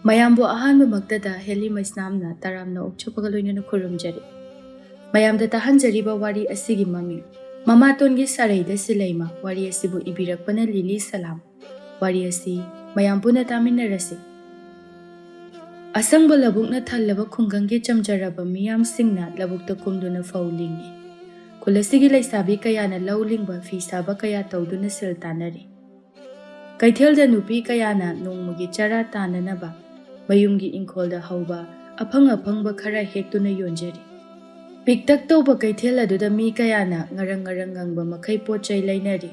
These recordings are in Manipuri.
ꯃꯌꯥꯝꯕꯨ ꯑꯍꯥꯟꯕꯃꯛꯇꯗ ꯍꯦꯂꯤ ꯃꯩꯁꯅꯥꯝꯅ ꯇꯔꯥꯝꯅ ꯑꯣꯛꯆꯣꯛꯄꯒ ꯂꯣꯏꯅꯅ ꯈꯨꯔꯨꯝꯖꯔꯤ꯫ ꯃꯌꯥꯝꯗ ꯇꯥꯍꯟꯖꯔꯤꯕ ꯋꯥꯔꯤ ꯑꯁꯤꯒꯤ ꯃꯃꯤꯡ ꯃꯃꯥꯇꯣꯟꯒꯤ ꯁꯥꯔꯩꯗ ꯁꯤꯂꯩꯃ, ꯋꯥꯔꯤ ꯑꯁꯤꯕꯨ ꯏꯕꯤꯔꯛꯄꯅ ꯂꯤꯂꯤ ꯁꯂꯥꯝ꯫ ꯋꯥꯔꯤ ꯑꯁꯤ ꯃꯌꯥꯝ ꯄꯨꯟꯅ ꯇꯥꯃꯤꯟꯅꯔꯁꯤ꯫ ꯑꯁꯪꯕ ꯂꯧꯕꯨꯛꯅ ꯊꯜꯂꯕ ꯈꯨꯡꯒꯪꯒꯤ ꯆꯝꯖꯔꯕ ꯃꯤꯌꯥꯝꯁꯤꯡꯅ ꯂꯧꯕꯨꯛꯇ ꯀꯨꯝꯗꯨꯅ ꯐꯧ ꯂꯤꯡꯏ꯫ ꯈꯨꯜ ꯑꯁꯤꯒꯤ ꯂꯩꯁꯥꯕꯤ ꯀꯌꯥꯅ ꯂꯧ ꯂꯤꯡꯕ, ꯐꯤ ꯁꯥꯕ ꯀꯌꯥ ꯇꯧꯗꯨꯅ ꯁꯦꯜ ꯇꯥꯟꯅꯔꯤ꯫ ꯀꯩꯊꯦꯜꯗ ꯅꯨꯄꯤ ꯀꯌꯥꯅ ꯅꯣꯡꯃꯒꯤ ꯆꯔꯥ ꯇꯥꯟꯅꯅꯕ ꯃꯌꯨꯝꯒꯤ ꯏꯪꯈꯣꯜꯗ ꯍꯧꯕ ꯑꯐꯪ ꯑꯐꯪꯕ ꯈꯔ ꯍꯦꯛꯇꯨꯅ ꯌꯣꯟꯖꯔꯤ꯫ ꯄꯤꯛꯇꯛ ꯇꯧꯕ ꯀꯩꯊꯦꯜ ꯑꯗꯨꯗ ꯃꯤ ꯀꯌꯥꯅ ꯉꯔꯪ ꯉꯔꯪ ꯉꯪꯕ ꯃꯈꯩ ꯄꯣꯠ ꯆꯩ ꯂꯩꯅꯔꯤ꯫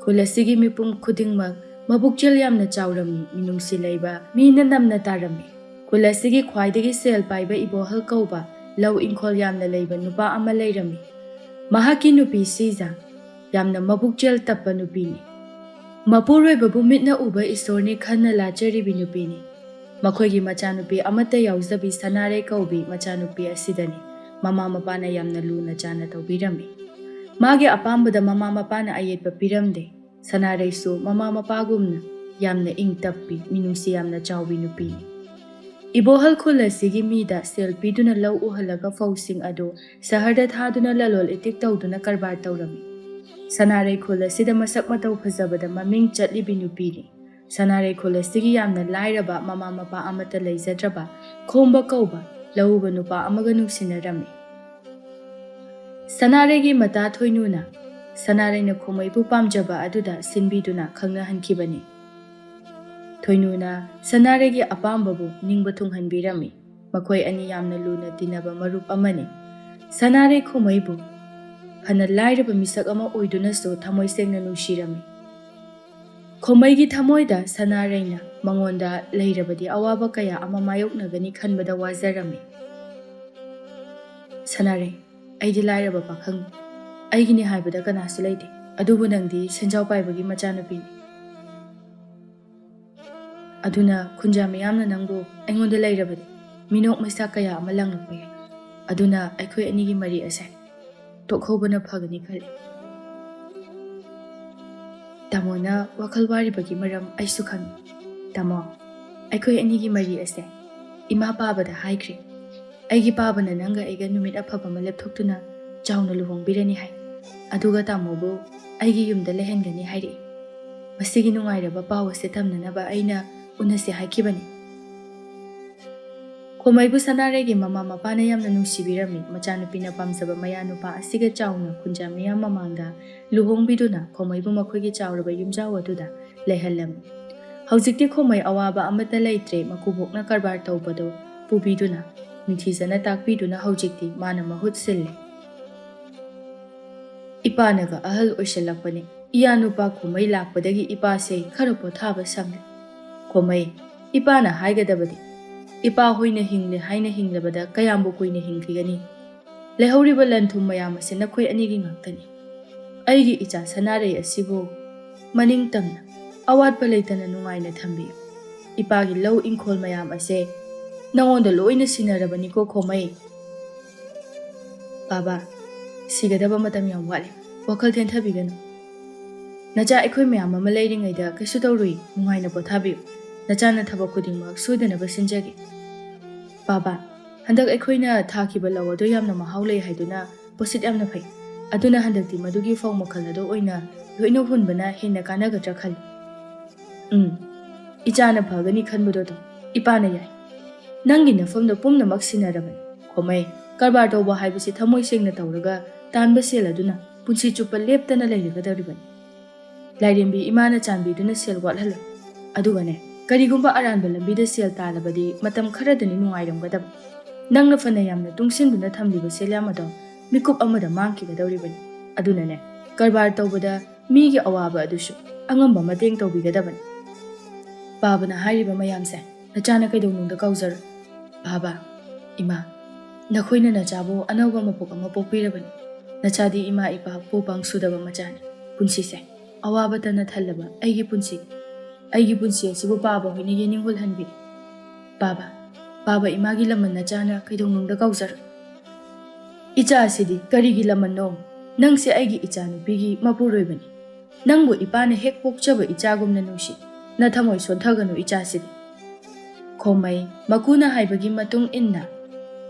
ꯈꯨꯜ ꯑꯁꯤꯒꯤ ꯃꯤꯄꯨꯝ ꯈꯨꯗꯤꯡꯃꯛ ꯃꯕꯨꯛꯆꯦꯜ ꯌꯥꯝꯅ ꯆꯥꯎꯔꯝꯃꯤ, ꯃꯤꯅꯨꯡꯁꯤ ꯂꯩꯕ, ꯃꯤꯅ ꯅꯝꯅ ꯇꯥꯔꯝꯃꯤ꯫ ꯈꯨꯜ ꯑꯁꯤꯒꯤ ꯈ꯭ꯋꯥꯏꯗꯒꯤ ꯁꯦꯜ ꯄꯥꯏꯕ ꯏꯕꯣꯍꯜ ꯀꯧꯕ ꯂꯧ ꯏꯪꯈꯣꯜ ꯌꯥꯝꯅ ꯂꯩꯕ ꯅꯨꯄꯥ ꯑꯃ ꯂꯩꯔꯝꯃꯤ꯫ ꯃꯍꯥꯛꯀꯤ ꯅꯨꯄꯤ ꯁꯤꯖꯥꯡ ꯌꯥꯝꯅ ꯃꯕꯨꯛꯆꯦꯜ ꯇꯞꯄ ꯅꯨꯄꯤꯅꯤ꯫ ꯃꯄꯨꯔꯣꯏꯕꯕꯨ ꯃꯤꯠꯅ ꯎꯕ ꯏꯁꯣꯔꯅꯤ ꯈꯟꯅ ꯂꯥꯠꯆꯔꯤꯕꯤ ꯅꯨꯄꯤꯅꯤ꯫ ꯃꯈꯣꯏꯒꯤ ꯃꯆꯥꯅꯨꯄꯤ ꯑꯃꯠꯇ ꯌꯥꯎꯖꯕꯤ ꯁꯅꯥꯔꯩ ꯀꯧꯕꯤ ꯃꯆꯥꯅꯨꯄꯤ ꯑꯁꯤꯗꯅꯤ ꯃꯃꯥ ꯃꯄꯥꯅ ꯌꯥꯝꯅ ꯂꯨꯅ ꯆꯥꯟꯅ ꯇꯧꯕꯤꯔꯝꯃꯤ꯫ ꯃꯥꯒꯤ ꯑꯄꯥꯝꯕꯗ ꯃꯃꯥ ꯃꯄꯥꯅ ꯑꯌꯦꯠꯄ ꯄꯤꯔꯝꯗꯦ꯫ ꯁꯅꯥꯔꯩꯁꯨ ꯃꯃꯥ ꯃꯄꯥꯒꯨꯝꯅ ꯌꯥꯝꯅ ꯏꯪ ꯇꯞꯄꯤ, ꯃꯤꯅꯨꯡꯁꯤ ꯌꯥꯝꯅ ꯆꯥꯎꯕꯤ ꯅꯨꯄꯤꯅꯤ꯫ ꯏꯕꯣꯍꯜ ꯈꯨꯜ ꯑꯁꯤꯒꯤ ꯃꯤꯗ ꯁꯦꯜ ꯄꯤꯗꯨꯅ ꯂꯧ ꯎꯍꯜꯂꯒ ꯐꯧꯁꯤꯡ ꯑꯗꯨ ꯁꯍꯔꯗ ꯊꯥꯗꯨꯅ ꯂꯂꯣꯜ ꯏꯇꯤꯛ ꯇꯧꯗꯨꯅ ꯀꯔꯕꯥꯔ ꯇꯧꯔꯝꯃꯤ꯫ ꯁꯅꯥꯔꯩ ꯈꯨꯜ ꯑꯁꯤꯗ ꯃꯁꯛ ꯃꯇꯧ ꯐꯖꯕꯗ ꯃꯃꯤꯡ ꯆꯠꯂꯤꯕꯤ ꯅꯨꯄꯤꯅꯤ꯫ ꯁꯅꯥꯔꯩ ꯈꯨꯜ ꯑꯁꯤꯒꯤ ꯌꯥꯝꯅ ꯂꯥꯏꯔꯕ, ꯃꯃꯥ ꯃꯄꯥ ꯑꯃꯠꯇ ꯂꯩꯖꯗ꯭ꯔꯕ ꯈꯣꯝꯕ ꯀꯧꯕ ꯂꯧꯎꯕ ꯅꯨꯄꯥ ꯑꯃꯒ ꯅꯨꯡꯁꯤꯅꯔꯝꯃꯤ꯫ ꯁꯅꯥꯔꯩꯒꯤ ꯃꯇꯥ ꯊꯣꯏꯅꯨꯅ ꯁꯅꯥꯔꯩꯅ ꯈꯣꯃꯩꯕꯨ ꯄꯥꯝꯖꯕ ꯑꯗꯨꯗ ꯁꯤꯟꯕꯤꯗꯨꯅ ꯈꯪꯅꯍꯟꯈꯤꯕꯅꯤ꯫ ꯊꯣꯏꯅꯨꯅ ꯁꯅꯥꯔꯩꯒꯤ ꯑꯄꯥꯝꯕꯕꯨ ꯅꯤꯡꯕ ꯊꯨꯡꯍꯟꯕꯤꯔꯝꯃꯤ꯫ ꯃꯈꯣꯏ ꯑꯅꯤ ꯌꯥꯝꯅ ꯂꯨꯅ ꯇꯤꯟꯅꯕ ꯃꯔꯨꯞ ꯑꯃꯅꯤ꯫ ꯁꯅꯥꯔꯩ ꯈꯣꯃꯩꯕꯨ ꯐꯅ ꯂꯥꯏꯔꯕ ꯃꯤꯁꯛ ꯑꯃ ꯑꯣꯏꯗꯨꯅꯁꯨ ꯊꯃꯣꯏ ꯁꯦꯡꯅ ꯅꯨꯡꯁꯤꯔꯝꯃꯤ꯫ ꯈꯣꯃꯩꯒꯤ ꯊꯃꯣꯏꯗ ꯁꯅꯥꯔꯩꯅ ꯃꯉꯣꯟꯗ ꯂꯩꯔꯕꯗꯤ ꯑꯋꯥꯕ ꯀꯌా ꯑꯃ ꯃꯥꯌꯣꯛꯅꯒꯅꯤ ꯈꯟꯕꯗ ꯋꯥꯖꯔꯝꯃꯤ꯫ ꯁꯅꯥꯔꯩ, ꯑꯩꯗꯤ ꯂꯥꯏꯔꯕ ꯄꯥꯈꯪꯅꯤ, ꯑꯩꯒꯤꯅꯤ ꯍꯥꯏꯕꯗ ꯀꯅꯥꯁꯨ ꯂꯩꯇꯦ, ꯑꯗꯨꯕꯨ ꯅꯪꯗꯤ ꯁꯦꯟꯖꯥꯎ ꯄꯥꯏꯕꯒꯤ ꯃꯆꯥꯅꯨꯄꯤꯅꯤ꯫ ꯑꯗꯨꯅ ꯈꯨꯟꯖꯥ ꯃꯤꯌꯥꯝꯅ ꯅꯪꯕꯨ ꯑꯩꯉꯣꯟꯗ ꯂꯩꯔꯕꯗꯤ ꯃꯤꯅꯣꯛ ꯃꯩꯁꯥ ꯀꯌꯥ ꯑꯃ ꯂꯪꯂꯛꯄ ꯌꯥꯏ꯫ ꯑꯗꯨꯅ ꯑꯩꯈꯣꯏ ꯑꯅꯤꯒꯤ ꯃꯔꯤ ꯑꯁꯦ ꯇꯣꯛꯍꯧꯕꯅ ꯐꯒꯅꯤ ꯈꯜꯂꯤ꯫ ꯇꯥꯃꯣꯅ ꯋꯥꯈꯜ ꯋꯥꯔꯤꯕꯒꯤ ꯃꯔꯝ ꯑꯩꯁꯨ ꯈꯪꯏ꯫ ꯇꯥꯃꯣ, ꯑꯩꯈꯣꯏ ꯑꯅꯤꯒꯤ ꯃꯔꯤ ꯑꯁꯦ ꯏꯃꯥ ꯄꯥꯕꯗ ꯍꯥꯏꯈ꯭ꯔꯦ꯫ ꯑꯩꯒꯤ ꯄꯥꯕꯅ ꯅꯪꯒ ꯑꯩꯒ ꯅꯨꯃꯤꯠ ꯑꯐꯕ ꯑꯃ ꯂꯦꯞꯊꯣꯛꯇꯨꯅ ꯆꯥꯎꯅ ꯂꯨꯍꯣꯡꯕꯤꯔꯅꯤ ꯍꯥꯏ꯫ ꯑꯗꯨꯒ ꯇꯥꯃꯣꯕꯨ ꯑꯩꯒꯤ ꯌꯨꯝꯗ ꯂꯩꯍꯟꯒꯅꯤ ꯍꯥꯏꯔꯛꯏ꯫ ꯃꯁꯤꯒꯤ ꯅꯨꯡꯉꯥꯏꯔꯕ ꯄꯥꯎ ꯑꯁꯤ ꯇꯝꯅꯅꯕ ꯑꯩꯅ ꯎꯅꯁꯦ ꯍꯥꯏꯈꯤꯕꯅꯤ꯫ ꯈꯣꯃꯩꯕꯨ ꯁꯅꯥꯔꯩꯒꯤ ꯃꯃꯥ ꯃꯄꯥꯅ ꯌꯥꯝꯅ ꯅꯨꯡꯁꯤꯕꯤꯔꯝꯃꯤ꯫ ꯃꯆꯥꯅꯨꯄꯤꯅ ꯄꯥꯝꯖꯕ ꯃꯌꯥ ꯅꯨꯄꯥ ꯑꯁꯤꯒ ꯆꯥꯎꯅ ꯈꯨꯟꯖꯥ ꯃꯤꯌꯥꯝ ꯃꯃꯥꯡꯗ ꯂꯨꯍꯣꯡꯕꯤꯗꯨꯅ ꯈꯣꯃꯩꯕꯨ ꯃꯈꯣꯏꯒꯤ ꯆꯥꯎꯔꯕ ꯌꯨꯝꯖꯥꯎ ꯑꯗꯨꯗ ꯂꯩꯍꯜꯂꯝꯃꯤ꯫ ꯍꯧꯖꯤꯛꯇꯤ ꯈꯣꯃꯩ ꯑꯋꯥꯕ ꯑꯃꯠꯇ ꯂꯩꯇ꯭ꯔꯦ꯫ ꯃꯀꯨꯕꯣꯛꯅ ꯀꯔꯕꯥꯔ ꯇꯧꯕꯗꯨ ꯄꯨꯕꯤꯗꯨꯅ ꯅꯤꯡꯊꯤꯖꯅ ꯇꯥꯛꯄꯤꯗꯨꯅ ꯍꯧꯖꯤꯛꯇꯤ ꯃꯥꯅ ꯃꯍꯨꯠ ꯁꯤꯜꯂꯦ꯫ ꯏꯄꯥꯅꯒ ꯑꯍꯜ ꯑꯣꯏꯁꯜꯂꯛꯄꯅꯤ꯫ ꯏꯌꯥꯅꯨꯄꯥ ꯈꯣꯃꯩ ꯂꯥꯛꯄꯗꯒꯤ ꯏꯄꯥꯁꯦ ꯈꯔ ꯄꯣꯊꯥꯕ ꯁꯪꯂꯦ꯫ ꯈꯣꯃꯩ, ꯏꯄꯥꯅ ꯍꯥꯏꯒꯗꯕꯗꯤ ꯏꯄꯥ ꯍꯣꯏꯅ ꯍꯤꯡꯂꯦ ꯍꯥꯏꯅ ꯍꯤꯡꯂꯕꯗ ꯀꯌꯥꯝꯕꯨ ꯀꯨꯏꯅ ꯍꯤꯡꯈꯤꯒꯅꯤ? ꯂꯩꯍꯧꯔꯤꯕ ꯂꯟ ꯊꯨꯝ ꯃꯌꯥꯝ ꯑꯁꯤ ꯅꯈꯣꯏ ꯑꯅꯤꯒꯤ ꯉꯥꯛꯇꯅꯤ꯫ ꯑꯩꯒꯤ ꯏꯆꯥ ꯁꯅꯥꯔꯩ ꯑꯁꯤꯕꯨ ꯃꯅꯤꯡꯇꯝꯅ ꯑꯋꯥꯠꯄ ꯂꯩꯇꯅ ꯅꯨꯡꯉꯥꯏꯅ ꯊꯝꯕꯤꯌꯨ꯫ ꯏꯄꯥꯒꯤ ꯂꯧ ꯏꯪꯈꯣꯜ ꯃꯌꯥꯝ ꯑꯁꯦ ꯅꯉꯣꯟꯗ ꯂꯣꯏꯅ ꯁꯤꯟꯅꯔꯕꯅꯤꯀꯣ ꯈꯣꯃꯩ꯫ ꯕꯥꯕꯥ, ꯁꯤꯒꯗꯕ ꯃꯇꯝ ꯌꯥꯝ ꯋꯥꯠꯂꯤ, ꯋꯥꯈꯜ ꯊꯦꯟꯊꯕꯤꯒꯅꯨ꯫ ꯅꯆꯥ ꯑꯩꯈꯣꯏ ꯃꯌꯥꯝ ꯑꯃ ꯂꯩꯔꯤꯉꯩꯗ ꯀꯩꯁꯨ ꯇꯧꯔꯨꯏ, ꯅꯨꯡꯉꯥꯏꯅ ꯄꯣꯊꯥꯕꯤꯌꯨ꯫ ꯅꯆꯥꯅ ꯊꯕꯛ ꯈꯨꯗꯤꯡꯃꯛ ꯁꯣꯏꯗꯅꯕ ꯁꯤꯟꯖꯒꯦ꯫ ꯕꯥꯕꯥ, ꯍꯟꯗꯛ ꯑꯩꯈꯣꯏꯅ ꯊꯥꯈꯤꯕ ꯂꯧ ꯑꯗꯨ ꯌꯥꯝꯅ ꯃꯍꯥꯎ ꯂꯩ ꯍꯥꯏꯗꯨꯅ ꯄꯣꯠꯁꯤꯠ ꯌꯥꯝꯅ ꯐꯩ꯫ ꯑꯗꯨꯅ ꯍꯟꯗꯛꯇꯤ ꯃꯗꯨꯒꯤ ꯐꯧ ꯃꯈꯜ ꯑꯗꯨ ꯑꯣꯏꯅ ꯂꯣꯏꯅ ꯍꯨꯟꯕꯅ ꯍꯦꯟꯅ ꯀꯥꯟꯅꯒꯗ꯭ꯔꯥ ꯈꯜꯂꯤ꯫ ꯏꯆꯥꯅ ꯐꯒꯅꯤ ꯈꯟꯕꯗꯣ ꯇꯧ, ꯏꯄꯥꯅ ꯌꯥꯏ꯫ ꯅꯪꯒꯤ ꯅꯐꯝꯗ ꯄꯨꯝꯅꯃꯛ ꯁꯤꯟꯅꯔꯕꯅꯤ꯫ ꯈꯣꯃꯩ, ꯀꯔꯕꯥꯔ ꯇꯧꯕ ꯍꯥꯏꯕꯁꯤ ꯊꯃꯣꯏ ꯁꯦꯡꯅ ꯇꯧꯔꯒ ꯇꯥꯟꯕ ꯁꯦꯜ ꯑꯗꯨꯅ ꯄꯨꯟꯁꯤ ꯆꯨꯞꯄ ꯂꯦꯞꯇꯅ ꯂꯩꯔꯒꯗꯧꯔꯤꯕꯅꯤ꯫ ꯂꯥꯏꯔꯦꯝꯕꯤ ꯏꯃꯥꯅ ꯆꯥꯟꯕꯤꯗꯨꯅ ꯁꯦꯜ ꯋꯥꯠꯍꯜꯂꯣꯏ꯫ ꯑꯗꯨꯒꯅꯦ, ꯀꯔꯤꯒꯨꯝꯕ ꯑꯔꯥꯟꯕ ꯂꯝꯕꯤꯗ ꯁꯦꯜ ꯇꯥꯜꯂꯕꯗꯤ ꯃꯇꯝ ꯈꯔꯗꯅꯤ ꯅꯨꯡꯉꯥꯏꯔꯝꯒꯗꯕ꯫ ꯅꯪꯅ ꯐꯅ ꯌꯥꯝꯅ ꯇꯨꯡꯁꯤꯟꯗꯨꯅ ꯊꯝꯂꯤꯕ ꯁꯦꯜꯌꯥꯝ ꯑꯗꯣ ꯃꯤꯀꯨꯞ ꯑꯃꯗ ꯃꯥꯡꯈꯤꯒꯗꯧꯔꯤꯕꯅꯤ꯫ ꯑꯗꯨꯅꯅꯦ, ꯀꯔꯕꯥꯔ ꯇꯧꯕꯗ ꯃꯤꯒꯤ ꯑꯋꯥꯕ ꯑꯗꯨꯁꯨ ꯑꯉꯝꯕ ꯃꯇꯦꯡ ꯇꯧꯕꯤꯒꯗꯕꯅꯤ꯫ ꯕꯥꯕꯥꯅ ꯍꯥꯏꯔꯤꯕ ꯃꯌꯥꯝꯁꯦ ꯅꯆꯥꯅ ꯀꯩꯗꯧꯅꯨꯡꯗ ꯀꯥꯎꯖꯔꯣꯏ꯫ ꯕꯥꯕꯥ, ꯏꯃꯥ, ꯅꯈꯣꯏꯅ ꯅꯆꯥꯕꯨ ꯑꯅꯧꯕ ꯃꯄꯣꯛ ꯑꯃ ꯄꯣꯛꯄꯤꯔꯕꯅꯤ꯫ ꯅꯆꯥꯗꯤ ꯏꯃꯥ ꯏꯄꯥ ꯄꯨ ꯄꯥꯡ ꯁꯨꯗꯕ ꯃꯆꯥꯅꯤ꯫ ꯄꯨꯟꯁꯤꯁꯦ ꯑꯋꯥꯕꯇꯅ ꯊꯜꯂꯕ ꯑꯩꯒꯤ ꯄꯨꯟꯁꯤ ꯑꯁꯤꯕꯨ ꯕꯥꯕꯥ ꯍꯣꯏꯅ ꯌꯦꯡꯅꯤꯡ ꯍꯨꯜꯍꯟꯕꯤꯔꯤ꯫ ꯕꯥꯕꯥ ꯏꯃꯥꯒꯤ ꯂꯃꯟ ꯅꯆꯥꯅ ꯀꯩꯗꯧꯅꯨꯡꯗ ꯀꯥꯎꯖꯔꯣꯏ꯫ ꯏꯆꯥ ꯑꯁꯤꯗꯤ ꯀꯔꯤꯒꯤ ꯂꯃꯟꯅꯣ? ꯅꯪꯁꯦ ꯑꯩꯒꯤ ꯏꯆꯥꯅꯨꯄꯤꯒꯤ ꯃꯄꯨꯔꯣꯏꯕꯅꯤ꯫ ꯅꯪꯕꯨ ꯏꯄꯥꯅ ꯍꯦꯛ ꯄꯣꯛꯆꯕ ꯏꯆꯥꯒꯨꯝꯅ ꯅꯨꯡꯁꯤ꯫ ꯅꯊꯃꯣꯏ ꯁꯣꯟꯊꯒꯅꯨ ꯏꯆꯥꯁꯤꯗꯤ꯫ ꯈꯣꯝꯃꯩ ꯃꯀꯨꯅ ꯍꯥꯏꯕꯒꯤ ꯃꯇꯨꯡ ꯏꯟꯅ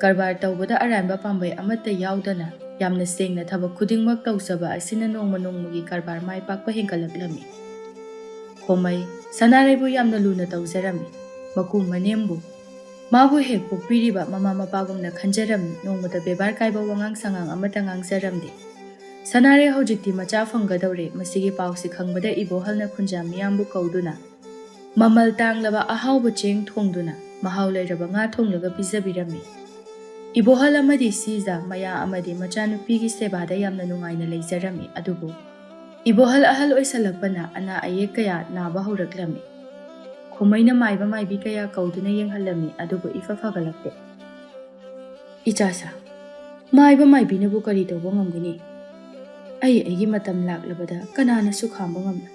ꯀꯔꯕꯥꯔ ꯇꯧꯕꯗ ꯑꯔꯥꯟꯕ ꯄꯥꯝꯕꯩ ꯑꯃꯠꯇ ꯌꯥꯎꯗꯅ ꯌꯥꯝꯅ ꯁꯦꯡꯅ ꯊꯕꯛ ꯈꯨꯗꯤꯡꯃꯛ ꯇꯧꯖꯕ ꯑꯁꯤꯅ ꯅꯣꯡꯃ ꯅꯣꯡꯃꯒꯤ ꯀꯔꯕꯥꯔ ꯃꯥꯏ ꯄꯥꯛꯄ ꯍꯦꯟꯒꯠꯂꯛꯂꯝꯃꯤ꯫ ꯈꯣꯝꯃꯩ ꯁꯅꯥꯔꯩꯕꯨ ꯌꯥꯝꯅ ꯂꯨꯅ ꯇꯧꯖꯔꯝꯃꯤ꯫ ꯃꯀꯨ ꯃꯅꯦꯝꯕꯨ ꯃꯥꯕꯨ ꯍꯦꯛ ꯄꯣꯛꯄꯤꯔꯤꯕ ꯃꯃꯥ ꯃꯄꯥꯒꯨꯝꯅ ꯈꯟꯖꯔꯝꯃꯤ꯫ ꯅꯣꯡꯃꯗ ꯕꯦꯕꯥꯔ ꯀꯥꯏꯕ ꯋꯥꯉꯥꯡ ꯁꯉꯥꯡ ꯑꯃꯠꯇ ꯉꯥꯡꯖꯔꯝꯗꯦ꯫ ꯁꯅꯥꯔꯩ ꯍꯧꯖꯤꯛꯇꯤ ꯃꯆꯥ ꯐꯪꯒꯗꯧꯔꯦ꯫ ꯃꯁꯤꯒꯤ ꯄꯥꯎꯁꯤ ꯈꯪꯕꯗ ꯏꯕꯣꯍꯜꯅ ꯈꯨꯟꯖꯥ ꯃꯤꯌꯥꯝꯕꯨ ꯀꯧꯗꯨꯅ ꯃꯃꯜ ꯇꯥꯡꯂꯕ ꯑꯍꯥꯎꯕ ꯆꯦꯡ ꯊꯣꯡꯗꯨꯅ ꯃꯍꯥꯎ ꯂꯩꯔꯕ ꯉꯥ ꯊꯣꯡꯂꯒ ꯄꯤꯖꯕꯤꯔꯝꯃꯤ꯫ ꯏꯕꯣꯍꯜ ꯑꯃꯗꯤ ꯁꯤꯖ, ꯃꯌꯥ ꯑꯃꯗꯤ ꯃꯆꯥꯅꯨꯄꯤꯒꯤ ꯁꯦꯕꯥꯗ ꯌꯥꯝꯅ ꯅꯨꯡꯉꯥꯏꯅ ꯂꯩꯖꯔꯝꯃꯤ꯫ ꯑꯗꯨꯕꯨ ꯏꯕꯣꯍꯜ ꯑꯍꯜ ꯑꯣꯏꯁꯜꯂꯛꯄꯅ ꯑꯅꯥ ꯑꯌꯦꯛ ꯀꯌꯥ ꯅꯥꯕ ꯍꯧꯔꯛꯂꯝꯃꯤ꯫ ꯈꯣꯝꯃꯩꯅ ꯃꯥꯏꯕ ꯃꯥꯏꯕꯤ ꯀꯌꯥ ꯀꯧꯗꯨꯅ ꯌꯦꯡꯍꯜꯂꯝꯃꯤ, ꯑꯗꯨꯕꯨ ꯏꯐ ꯐꯒꯠꯂꯛꯇꯦ꯫ ꯏꯆꯥꯁꯥ, ꯃꯥꯏꯕ ꯃꯥꯏꯕꯤꯅꯕꯨ ꯀꯔꯤ ꯇꯧꯕ ꯉꯝꯒꯅꯤ? ꯑꯩꯒꯤ ꯃꯇꯝ ꯂꯥꯛꯂꯕꯗ ꯀꯅꯥꯅꯁꯨ ꯈꯥꯝꯕ ꯉꯝꯂꯣꯏ꯫